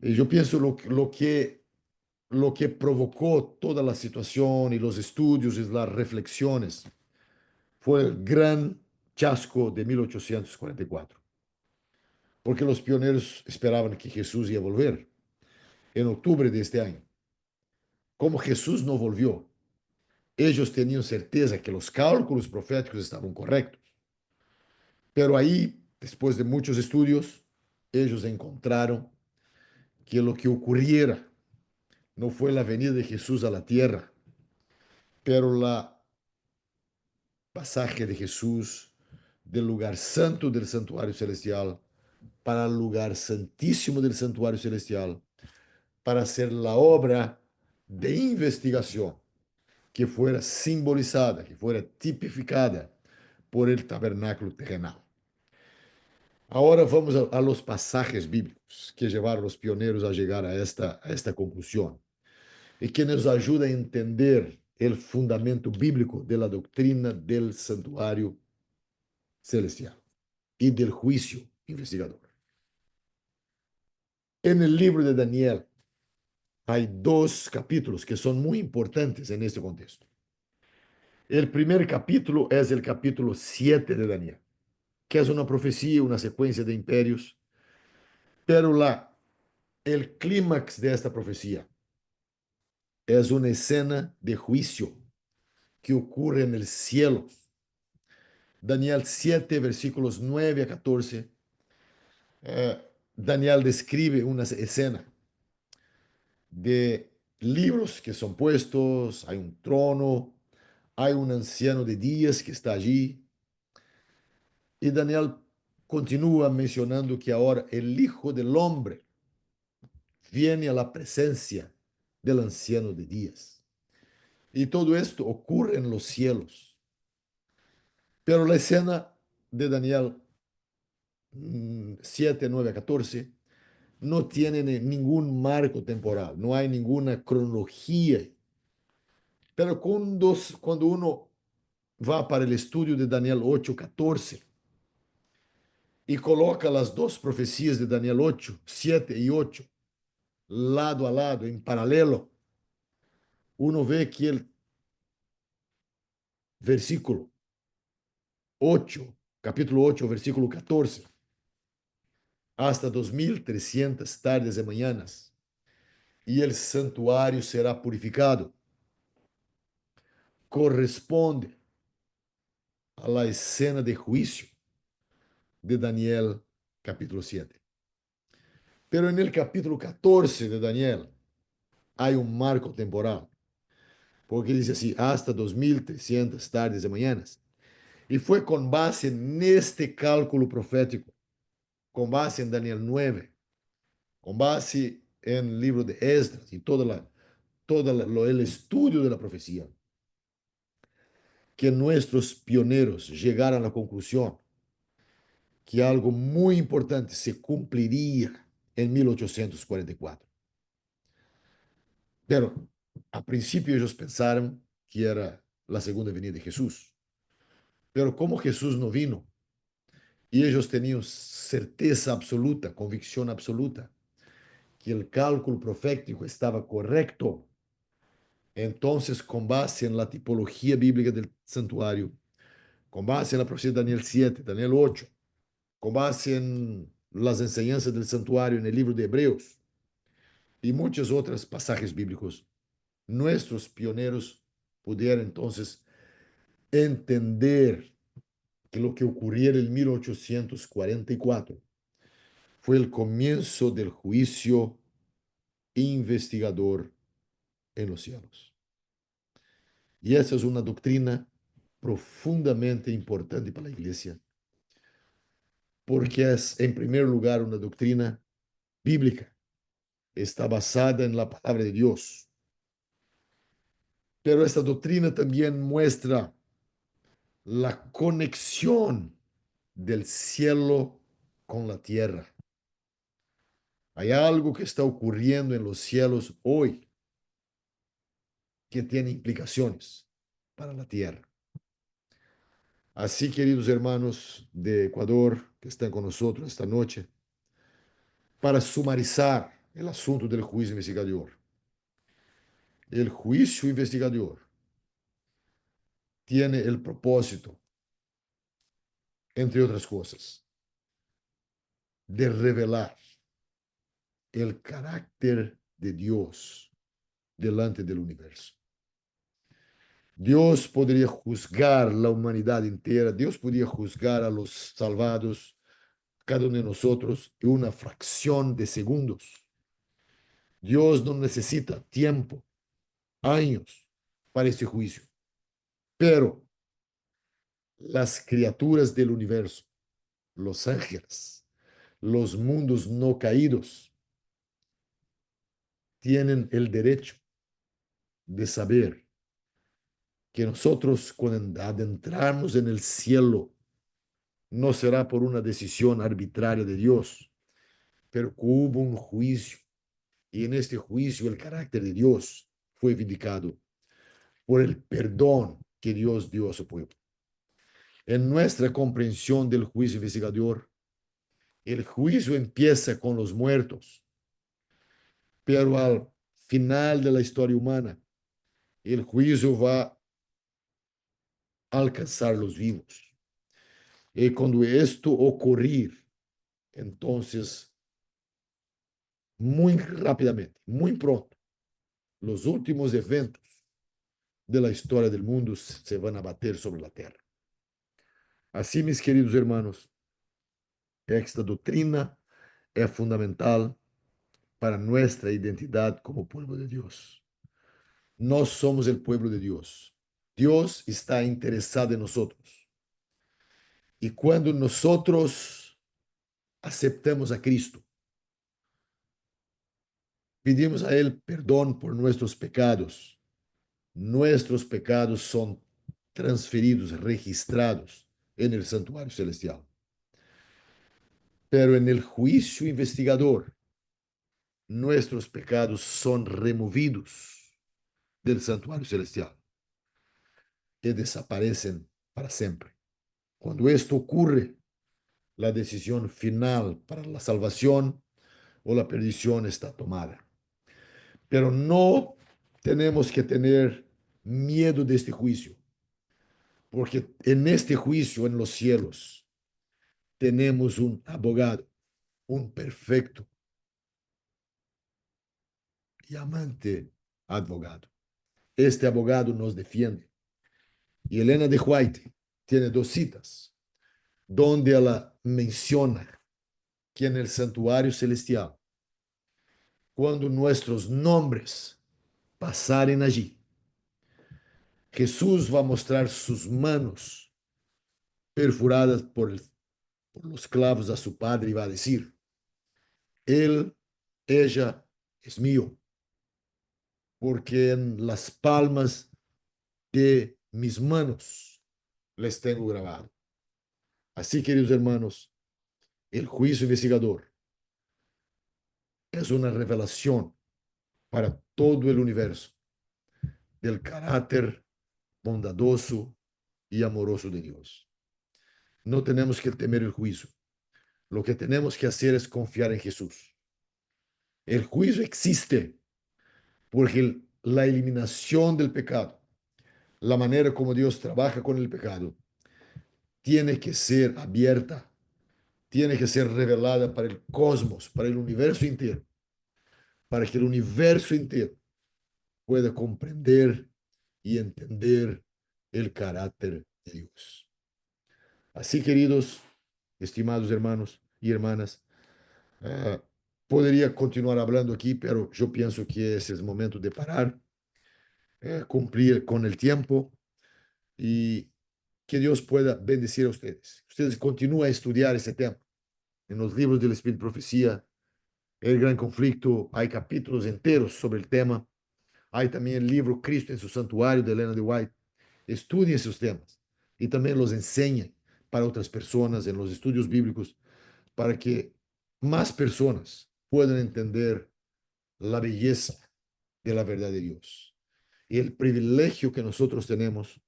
Y yo pienso lo que provocó toda la situación y los estudios y las reflexiones fue el gran chasco de 1844, porque los pioneros esperaban que Jesús iba a volver en octubre de este año. Como Jesús no volvió, ellos tenían certeza que los cálculos proféticos estaban correctos. Pero ahí, después de muchos estudios, ellos encontraron que lo que ocurriera no fue la venida de Jesús a la tierra, pero la pasaje de Jesús del lugar santo del santuario celestial para el lugar santísimo del santuario celestial, para hacer la obra de investigación que fuera simbolizada, que fuera tipificada por el tabernáculo terrenal. Ahora vamos a los pasajes bíblicos que llevaron a los pioneros a llegar a esta conclusión y que nos ayuda a entender el fundamento bíblico de la doctrina del santuario celestial y del juicio investigador. En el libro de Daniel hay dos capítulos que son muy importantes en este contexto. El primer capítulo es el capítulo 7 de Daniel, que es una profecía, una secuencia de imperios, pero el clímax de esta profecía es una escena de juicio que ocurre en el cielo. Daniel 7, versículos 9 a 14. Daniel describe una escena de libros que son puestos, hay un trono, hay un anciano de días que está allí. Y Daniel continúa mencionando que ahora el Hijo del Hombre viene a la presencia del anciano de días. Y todo esto ocurre en los cielos. Pero la escena de Daniel 7, 9 a 14 no tiene ningún marco temporal, no hay ninguna cronología. Pero cuando uno va para el estudio de Daniel 8, 14 y coloca las dos profecías de Daniel 8, 7 y 8 lado a lado, en paralelo, uno ve que el versículo 8, capítulo 8, versículo 14, hasta 2300 tardes y mañanas, y el santuario será purificado, corresponde a la escena de juicio de Daniel capítulo 7. Pero en el capítulo 14 de Daniel hay un marco temporal, porque dice así, hasta 2300 tardes y mañanas. Y fue con base en este cálculo profético, con base en Daniel 9, con base en el libro de Esdras y el estudio de la profecía, que nuestros pioneros llegaron a la conclusión que algo muy importante se cumpliría en 1844. Pero a principio ellos pensaron que era la segunda venida de Jesús. Pero como Jesús no vino y ellos tenían certeza absoluta, convicción absoluta, que el cálculo profético estaba correcto, entonces, con base en la tipología bíblica del santuario, con base en la profecía de Daniel 7, Daniel 8, con base en las enseñanzas del santuario en el libro de Hebreos y muchos otros pasajes bíblicos, nuestros pioneros pudieron entonces entender que lo que ocurriera en 1844 fue el comienzo del juicio investigador en los cielos. Y esa es una doctrina profundamente importante para la iglesia, porque es, en primer lugar, una doctrina bíblica. Está basada en la palabra de Dios. Pero esta doctrina también muestra la conexión del cielo con la tierra. Hay algo que está ocurriendo en los cielos hoy que tiene implicaciones para la tierra. Así, queridos hermanos de Ecuador que están con nosotros esta noche, para sumarizar el asunto del juicio investigador. El juicio investigador tiene el propósito, entre otras cosas, de revelar el carácter de Dios delante del universo. Dios podría juzgar la humanidad entera, Dios podría juzgar a los salvados, cada uno de nosotros, en una fracción de segundos. Dios no necesita tiempo, años para este juicio. Pero las criaturas del universo, los ángeles, los mundos no caídos, tienen el derecho de saber que nosotros cuando adentramos en el cielo no será por una decisión arbitraria de Dios, pero que hubo un juicio y en este juicio el carácter de Dios fue vindicado por el perdón que Dios dio a su pueblo. En nuestra comprensión del juicio investigador, el juicio empieza con los muertos, pero al final de la historia humana, el juicio va a alcanzar los vivos. Y cuando esto ocurrir, entonces, muy rápidamente, muy pronto, los últimos eventos de la historia del mundo se van a bater sobre la tierra. Así, mis queridos hermanos, esta doctrina es fundamental para nuestra identidad como pueblo de Dios. No somos el pueblo de Dios. Dios está interesado en nosotros. Y cuando nosotros aceptamos a Cristo, pedimos a Él perdón por nuestros pecados son transferidos, registrados en el santuario celestial. Pero en el juicio investigador, nuestros pecados son removidos del santuario celestial y desaparecen para siempre. Cuando esto ocurre, la decisión final para la salvación o la perdición está tomada. Pero no tenemos que tener miedo de este juicio, porque en este juicio en los cielos tenemos un abogado, un perfecto y amante abogado. Este abogado nos defiende. Y Elena de White tiene dos citas donde ella menciona que en el santuario celestial, cuando nuestros nombres pasaren allí, Jesús va a mostrar sus manos perforadas por los clavos a su padre y va a decir, él, ella es mío, porque en las palmas de mis manos les tengo grabado. Así, queridos hermanos, el juicio investigador es una revelación para todo el universo del carácter bondadoso y amoroso de Dios. No tenemos que temer el juicio. Lo que tenemos que hacer es confiar en Jesús. El juicio existe porque la eliminación del pecado, la manera como Dios trabaja con el pecado, tiene que ser abierta, tiene que ser revelada para el cosmos, para el universo entero, para que el universo entero pueda comprender y entender el carácter de Dios. Así, queridos, estimados hermanos y hermanas, ah, podría continuar hablando aquí, pero yo pienso que ese es el momento de parar, cumplir con el tiempo y que Dios pueda bendecir a ustedes. Ustedes continúen a estudiar ese tema. En los libros del Espíritu y Profecía, El Gran Conflicto, hay capítulos enteros sobre el tema. Hay también el libro Cristo en su Santuario de Elena de White. Estudien esos temas y también los enseñen para otras personas en los estudios bíblicos para que más personas puedan entender la belleza de la verdad de Dios y el privilegio que nosotros tenemos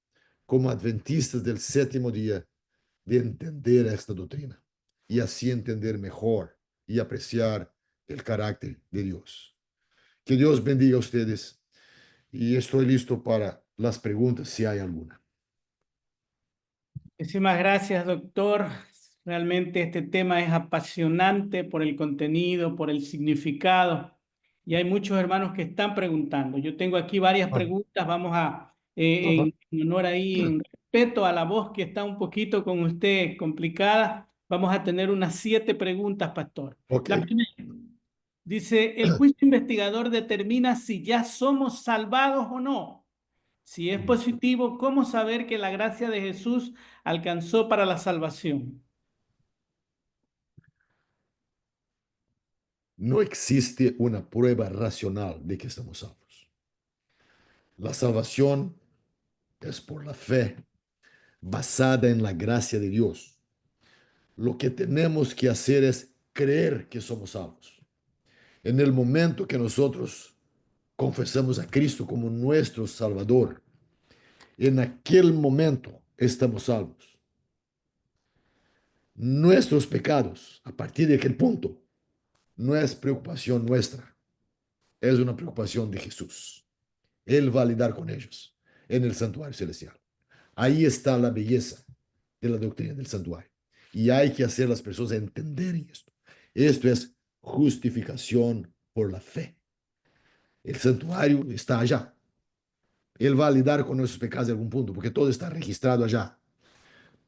como adventistas del séptimo día de entender esta doctrina y así entender mejor y apreciar el carácter de Dios. Que Dios bendiga a ustedes y estoy listo para las preguntas si hay alguna. Muchísimas gracias, doctor. Realmente este tema es apasionante por el contenido, por el significado. Y hay muchos hermanos que están preguntando. Yo tengo aquí varias preguntas. Vamos a, en honor ahí, en respeto a la voz que está un poquito con usted complicada, vamos a tener unas 7 preguntas, pastor. Ok. La primera dice, ¿el juicio investigador determina si ya somos salvados o no? Si es positivo, ¿cómo saber que la gracia de Jesús alcanzó para la salvación? No existe una prueba racional de que estamos salvos. La salvación es por la fe, basada en la gracia de Dios. Lo que tenemos que hacer es creer que somos salvos. En el momento que nosotros confesamos a Cristo como nuestro Salvador, en aquel momento estamos salvos. Nuestros pecados, a partir de aquel punto, no es preocupación nuestra, es una preocupación de Jesús. Él va a lidar con ellos en el santuario celestial. Ahí está la belleza de la doctrina del santuario. Y hay que hacer a las personas entender esto. Esto es justificación por la fe. El santuario está allá. Él va a lidar con nuestros pecados en algún punto, porque todo está registrado allá.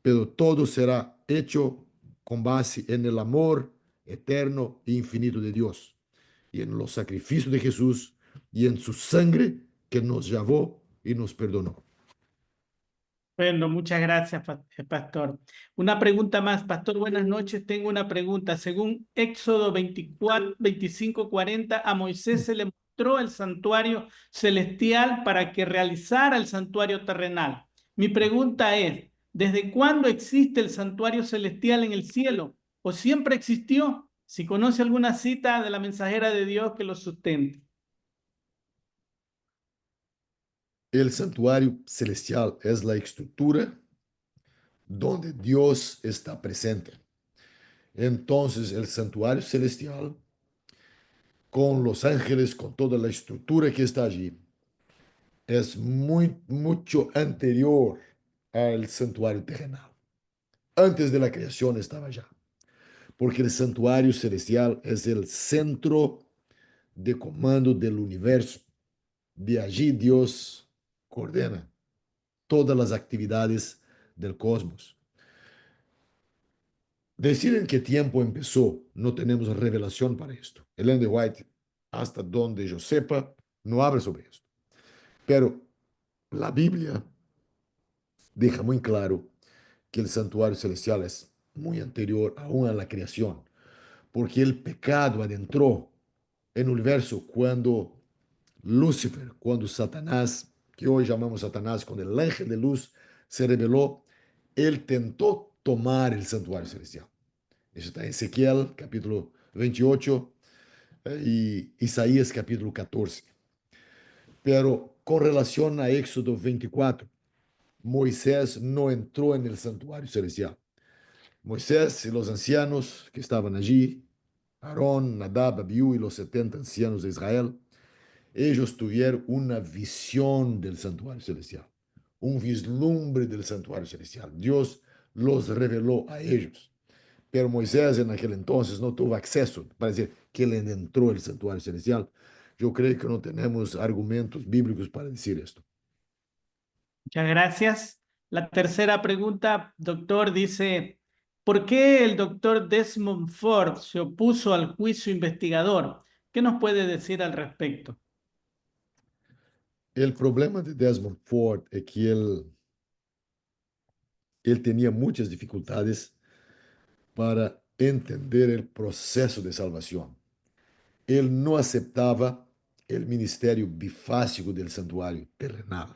Pero todo será hecho con base en el amor eterno e infinito de Dios, y en los sacrificios de Jesús, y en su sangre que nos lavó y nos perdonó. Bueno, muchas gracias, pastor. Una pregunta más, pastor, buenas noches. Tengo una pregunta. Según Éxodo 24, 25, 40, a Moisés se le mostró el santuario celestial para que realizara el santuario terrenal. Mi pregunta es, ¿desde cuándo existe el santuario celestial en el cielo? ¿O siempre existió? Si conoce alguna cita de la mensajera de Dios que lo sustente. El santuario celestial es la estructura donde Dios está presente. Entonces, el santuario celestial, con los ángeles, con toda la estructura que está allí, es mucho anterior al santuario terrenal. Antes de la creación estaba allá, porque el santuario celestial es el centro de comando del universo. De allí Dios coordena todas las actividades del cosmos. Decir en qué tiempo empezó, no tenemos revelación para esto. Ellen de White, hasta donde yo sepa, no habla sobre esto. Pero la Biblia deja muy claro que el santuario celestial es muy anterior aún a la creación, porque el pecado adentró en el universo cuando Lúcifer, cuando Satanás, que hoy llamamos Satanás, cuando el ángel de luz se rebeló, él tentó tomar el santuario celestial. Eso está en Ezequiel, capítulo 28, y Isaías, capítulo 14. Pero con relación a Éxodo 24, Moisés no entró en el santuario celestial. Moisés y los ancianos que estaban allí, Aarón, Nadab, Abiú y los 70 ancianos de Israel, ellos tuvieron una visión del santuario celestial, un vislumbre del santuario celestial. Dios los reveló a ellos. Pero Moisés en aquel entonces no tuvo acceso para decir que él entró al santuario celestial. Yo creo que no tenemos argumentos bíblicos para decir esto. Muchas gracias. La tercera pregunta, doctor, dice, ¿por qué el doctor Desmond Ford se opuso al juicio investigador? ¿Qué nos puede decir al respecto? El problema de Desmond Ford es que él tenía muchas dificultades para entender el proceso de salvación. Él no aceptaba el ministerio bifásico del santuario terrenal.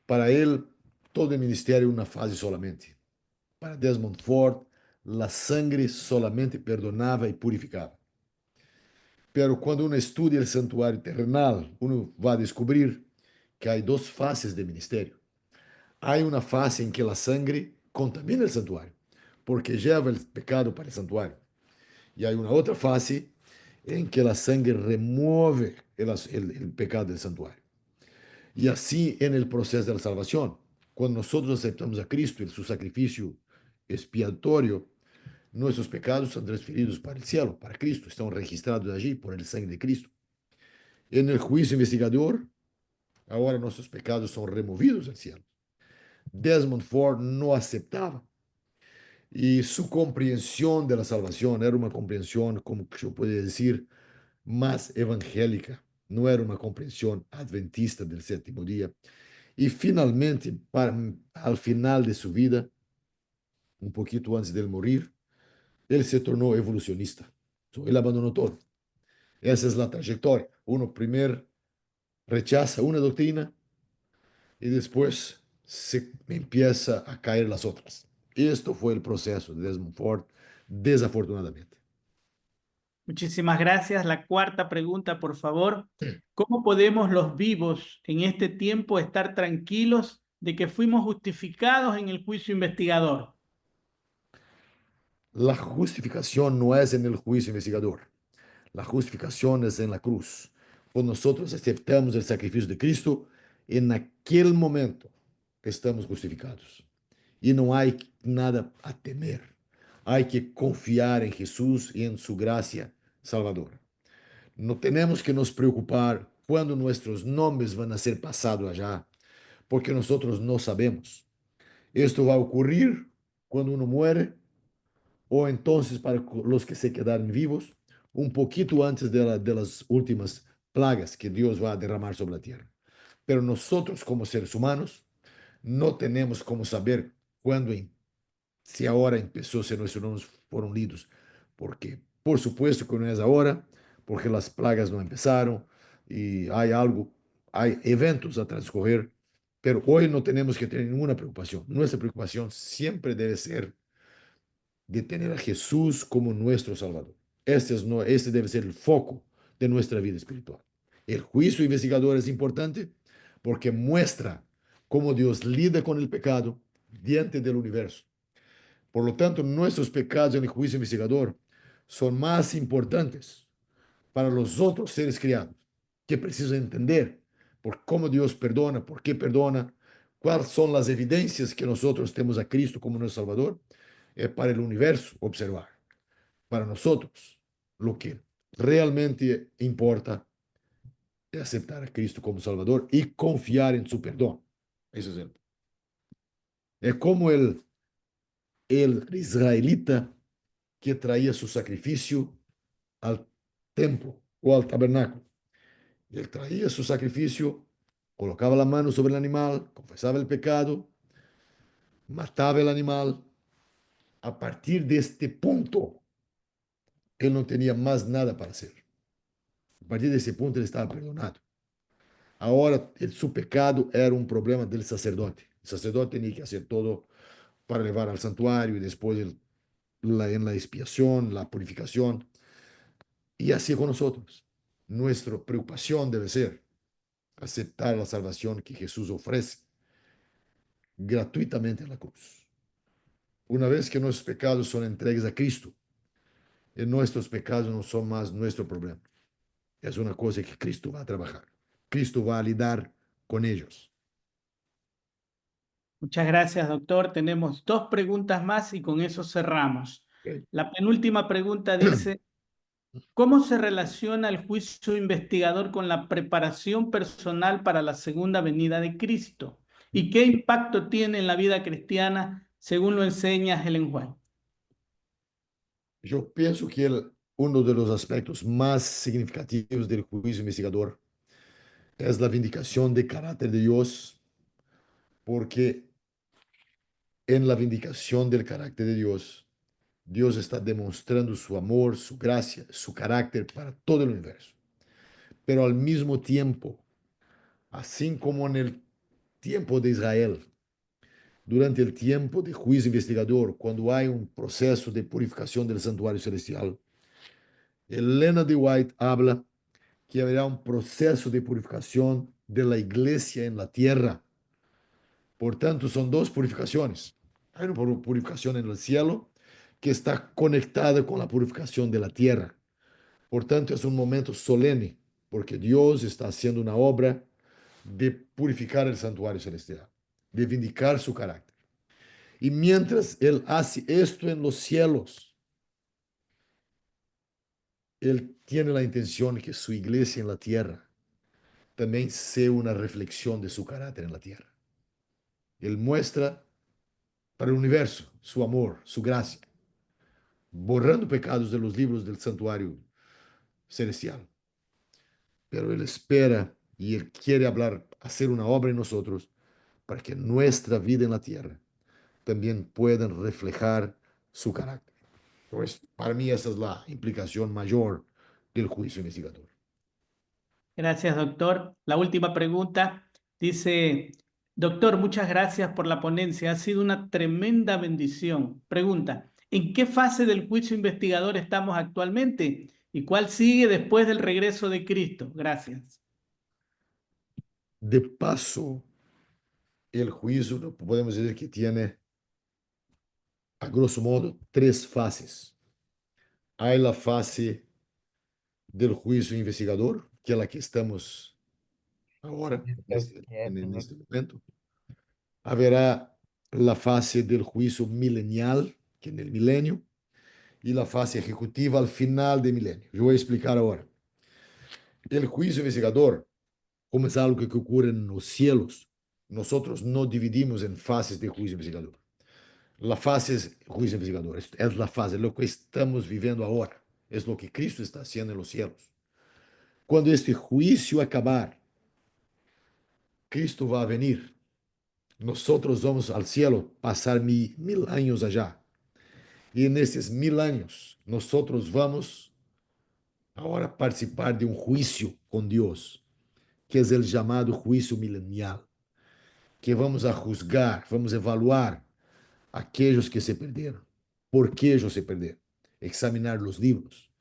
Para él, todo el ministerio es una fase solamente. Para Desmond Ford, la sangre solamente perdonaba y purificaba. Pero cuando uno estudia el santuario terrenal, uno va a descubrir que hay dos fases de ministerio. Hay una fase en que la sangre contamina el santuario, porque lleva el pecado para el santuario. Y hay una otra fase en que la sangre remueve el pecado del santuario. Y así en el proceso de la salvación, cuando nosotros aceptamos a Cristo y su sacrificio expiatorio, nuestros pecados son transferidos para el cielo, para Cristo, están registrados allí por el sangre de Cristo. En el juicio investigador, ahora nuestros pecados son removidos al cielo. Desmond Ford no aceptaba y su comprensión de la salvación era una comprensión, como yo podría decir, más evangélica, no era una comprensión adventista del séptimo día. Y finalmente, al final de su vida, un poquito antes de morir, él se tornó evolucionista. Él abandonó todo. Esa es la trayectoria. Uno primero rechaza una doctrina y después se empieza a caer las otras. Esto fue el proceso de Desmond Ford, desafortunadamente. Muchísimas gracias. La cuarta pregunta, por favor. ¿Cómo podemos los vivos en este tiempo estar tranquilos de que fuimos justificados en el juicio investigador? La justificación no es en el juicio investigador. La justificación es en la cruz. Cuando nosotros aceptamos el sacrificio de Cristo, en aquel momento estamos justificados. Y no hay nada a temer. Hay que confiar en Jesús y en su gracia salvadora. No tenemos que nos preocupar cuando nuestros nombres van a ser pasados allá, porque nosotros no sabemos. Esto va a ocurrir cuando uno muere o entonces para los que se quedaron vivos, un poquito antes de las últimas plagas que Dios va a derramar sobre la tierra. Pero nosotros como seres humanos no tenemos como saber cuándo, si ahora empezó, si nuestros nombres fueron lidos, porque por supuesto que no es ahora, porque las plagas no empezaron y hay eventos a transcurrir, pero hoy no tenemos que tener ninguna preocupación. Nuestra preocupación siempre debe ser de tener a Jesús como nuestro Salvador. Este debe ser el foco de nuestra vida espiritual. El juicio investigador es importante porque muestra cómo Dios lida con el pecado diante del universo. Por lo tanto, nuestros pecados en el juicio investigador son más importantes para los otros seres criados que precisan entender por cómo Dios perdona, por qué perdona, cuáles son las evidencias que nosotros tenemos a Cristo como nuestro Salvador, para el universo observar. Para nosotros, lo que realmente importa es aceptar a Cristo como Salvador y confiar en su perdón. Eso es como el israelita que traía su sacrificio al templo o al tabernáculo. Él traía su sacrificio, colocaba la mano sobre el animal, confesaba el pecado, mataba el animal. A partir de este punto, él no tenía más nada para hacer. A partir de ese punto, él estaba perdonado. Ahora, su pecado era un problema del sacerdote. El sacerdote tenía que hacer todo para llevar al santuario y después en la expiación, la purificación. Y así con nosotros. Nuestra preocupación debe ser aceptar la salvación que Jesús ofrece gratuitamente en la cruz. Una vez que nuestros pecados son entregues a Cristo, y nuestros pecados no son más nuestro problema. Es una cosa que Cristo va a trabajar. Cristo va a lidar con ellos. Muchas gracias, doctor. Tenemos dos preguntas más y con eso cerramos. Ok. La penúltima pregunta dice, ¿cómo se relaciona el juicio investigador con la preparación personal para la segunda venida de Cristo? ¿Y qué impacto tiene en la vida cristiana según lo enseña Ellen White? Yo pienso que uno de los aspectos más significativos del juicio investigador es la vindicación de carácter de Dios, porque en la vindicación del carácter de Dios, Dios está demostrando su amor, su gracia, su carácter para todo el universo. Pero al mismo tiempo, así como en el tiempo de Israel, durante el tiempo de juicio investigador, cuando hay un proceso de purificación del santuario celestial, Elena de White habla que habrá un proceso de purificación de la iglesia en la tierra. Por tanto, son dos purificaciones. Hay una purificación en el cielo que está conectada con la purificación de la tierra. Por tanto, es un momento solemne, porque Dios está haciendo una obra de purificar el santuario celestial, de vindicar su carácter. Y mientras Él hace esto en los cielos, Él tiene la intención que su iglesia en la tierra también sea una reflexión de su carácter en la tierra. Él muestra para el universo su amor, su gracia, borrando pecados de los libros del santuario celestial. Pero Él espera y Él quiere hablar, hacer una obra en nosotros para que nuestra vida en la tierra también pueda reflejar su carácter. Pues para mí esa es la implicación mayor del juicio investigador. Gracias, doctor. La última pregunta dice, doctor, muchas gracias por la ponencia. Ha sido una tremenda bendición. Pregunta, ¿en qué fase del juicio investigador estamos actualmente? ¿Y cuál sigue después del regreso de Cristo? Gracias. De paso, el juicio podemos decir que tiene, a grosso modo, tres fases. Hay la fase del juicio investigador, que es la que estamos ahora, en este momento. Haverá la fase del juicio milenial, que en el milenio, y la fase ejecutiva al final del milenio. Yo voy a explicar ahora. El juicio investigador, como es algo que ocurre en los cielos, nosotros no dividimos en fases de juicio investigador. La fase es juicio investigador, es la fase, lo que estamos viviendo ahora, es lo que Cristo está haciendo en los cielos. Cuando este juicio acabar, Cristo va a venir. Nosotros vamos al cielo, pasar mil años allá. Y en esses 1000 años, nosotros vamos ahora participar de un juicio con Dios, que es el llamado juicio milenial, que vamos a juzgar, vamos a evaluar aquellos que se perderam. ¿Por qué ellos se perderam? Examinar los libros,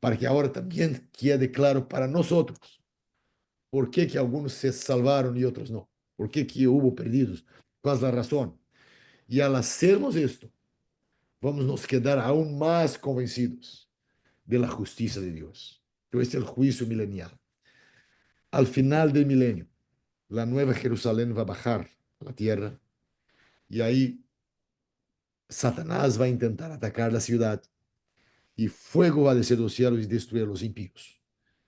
para que ahora también quede claro para nosotros por qué que algunos se salvaron y otros no, por qué que hubo perdidos, cuál es la razón. Y al hacermos esto, vamos nos quedar aún más convencidos de la justicia de Dios. Este es el juicio milenial. Al final del milenio, la nueva Jerusalén va a bajar a la tierra y ahí Satanás va a intentar atacar la ciudad y fuego va a descer los cielos y destruir a los impíos.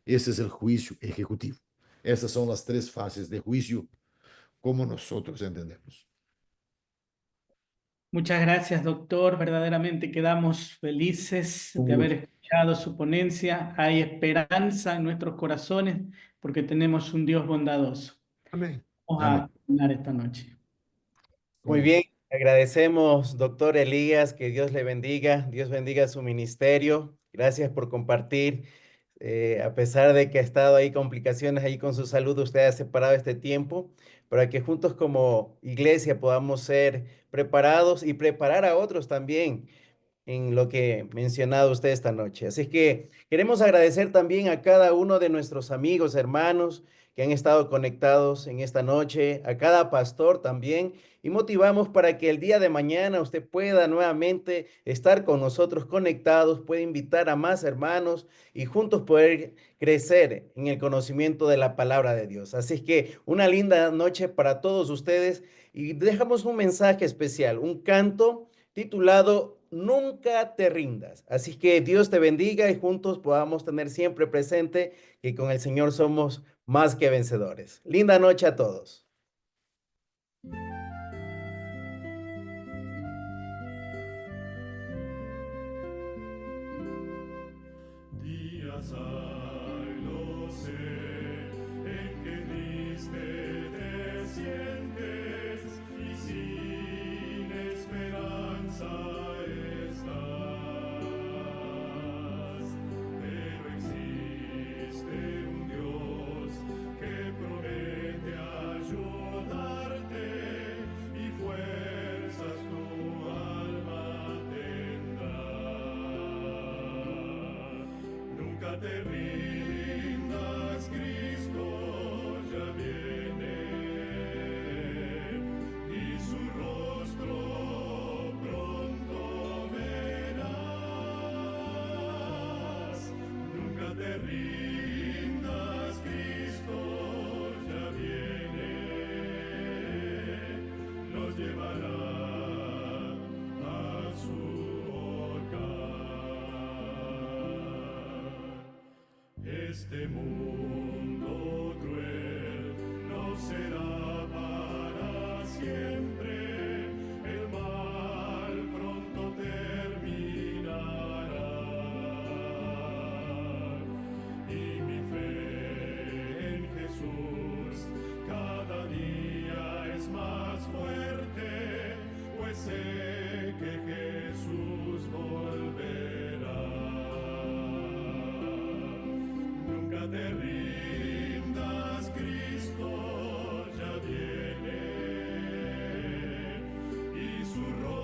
Ese es el juicio ejecutivo. Esas son las tres fases de juicio como nosotros entendemos. Muchas gracias, doctor. Verdaderamente quedamos felices Un de haber gusto. escuchado su ponencia. Hay esperanza en nuestros corazones porque tenemos un Dios bondadoso. Amén. Vamos Amén. a terminar esta noche. Con Muy bien, gusto. agradecemos, doctor Elías, que Dios le bendiga, Dios bendiga su ministerio. Gracias por compartir. A pesar de que ha estado ahí complicaciones ahí con su salud, usted ha separado este tiempo para que juntos como iglesia podamos ser preparados y preparar a otros también en lo que ha mencionado usted esta noche. Así que queremos agradecer también a cada uno de nuestros amigos, hermanos que han estado conectados en esta noche, a cada pastor también, y motivamos para que el día de mañana usted pueda nuevamente estar con nosotros conectados, puede invitar a más hermanos y juntos poder crecer en el conocimiento de la palabra de Dios. Así es que una linda noche para todos ustedes y dejamos un mensaje especial, un canto titulado Nunca te rindas. Así que Dios te bendiga y juntos podamos tener siempre presente que con el Señor somos más que vencedores. Linda noche a todos. Días hay, lo sé, en que triste te sientes y sin esperanza estás. Pero existe un Dios que promete ayudarte y fuerzas tu alma tendrá. Nunca te rindas, Cristo ya viene y su rostro pronto verás. Nunca te rindas, Cristo ya viene, nos llevará a su hogar. Este mundo cruel no será para siempre, el mal pronto terminará. Y mi fe en Jesús cada día es más fuerte, pues sé que Jesús volverá. Nunca te rindas, Cristo ya viene y su rostro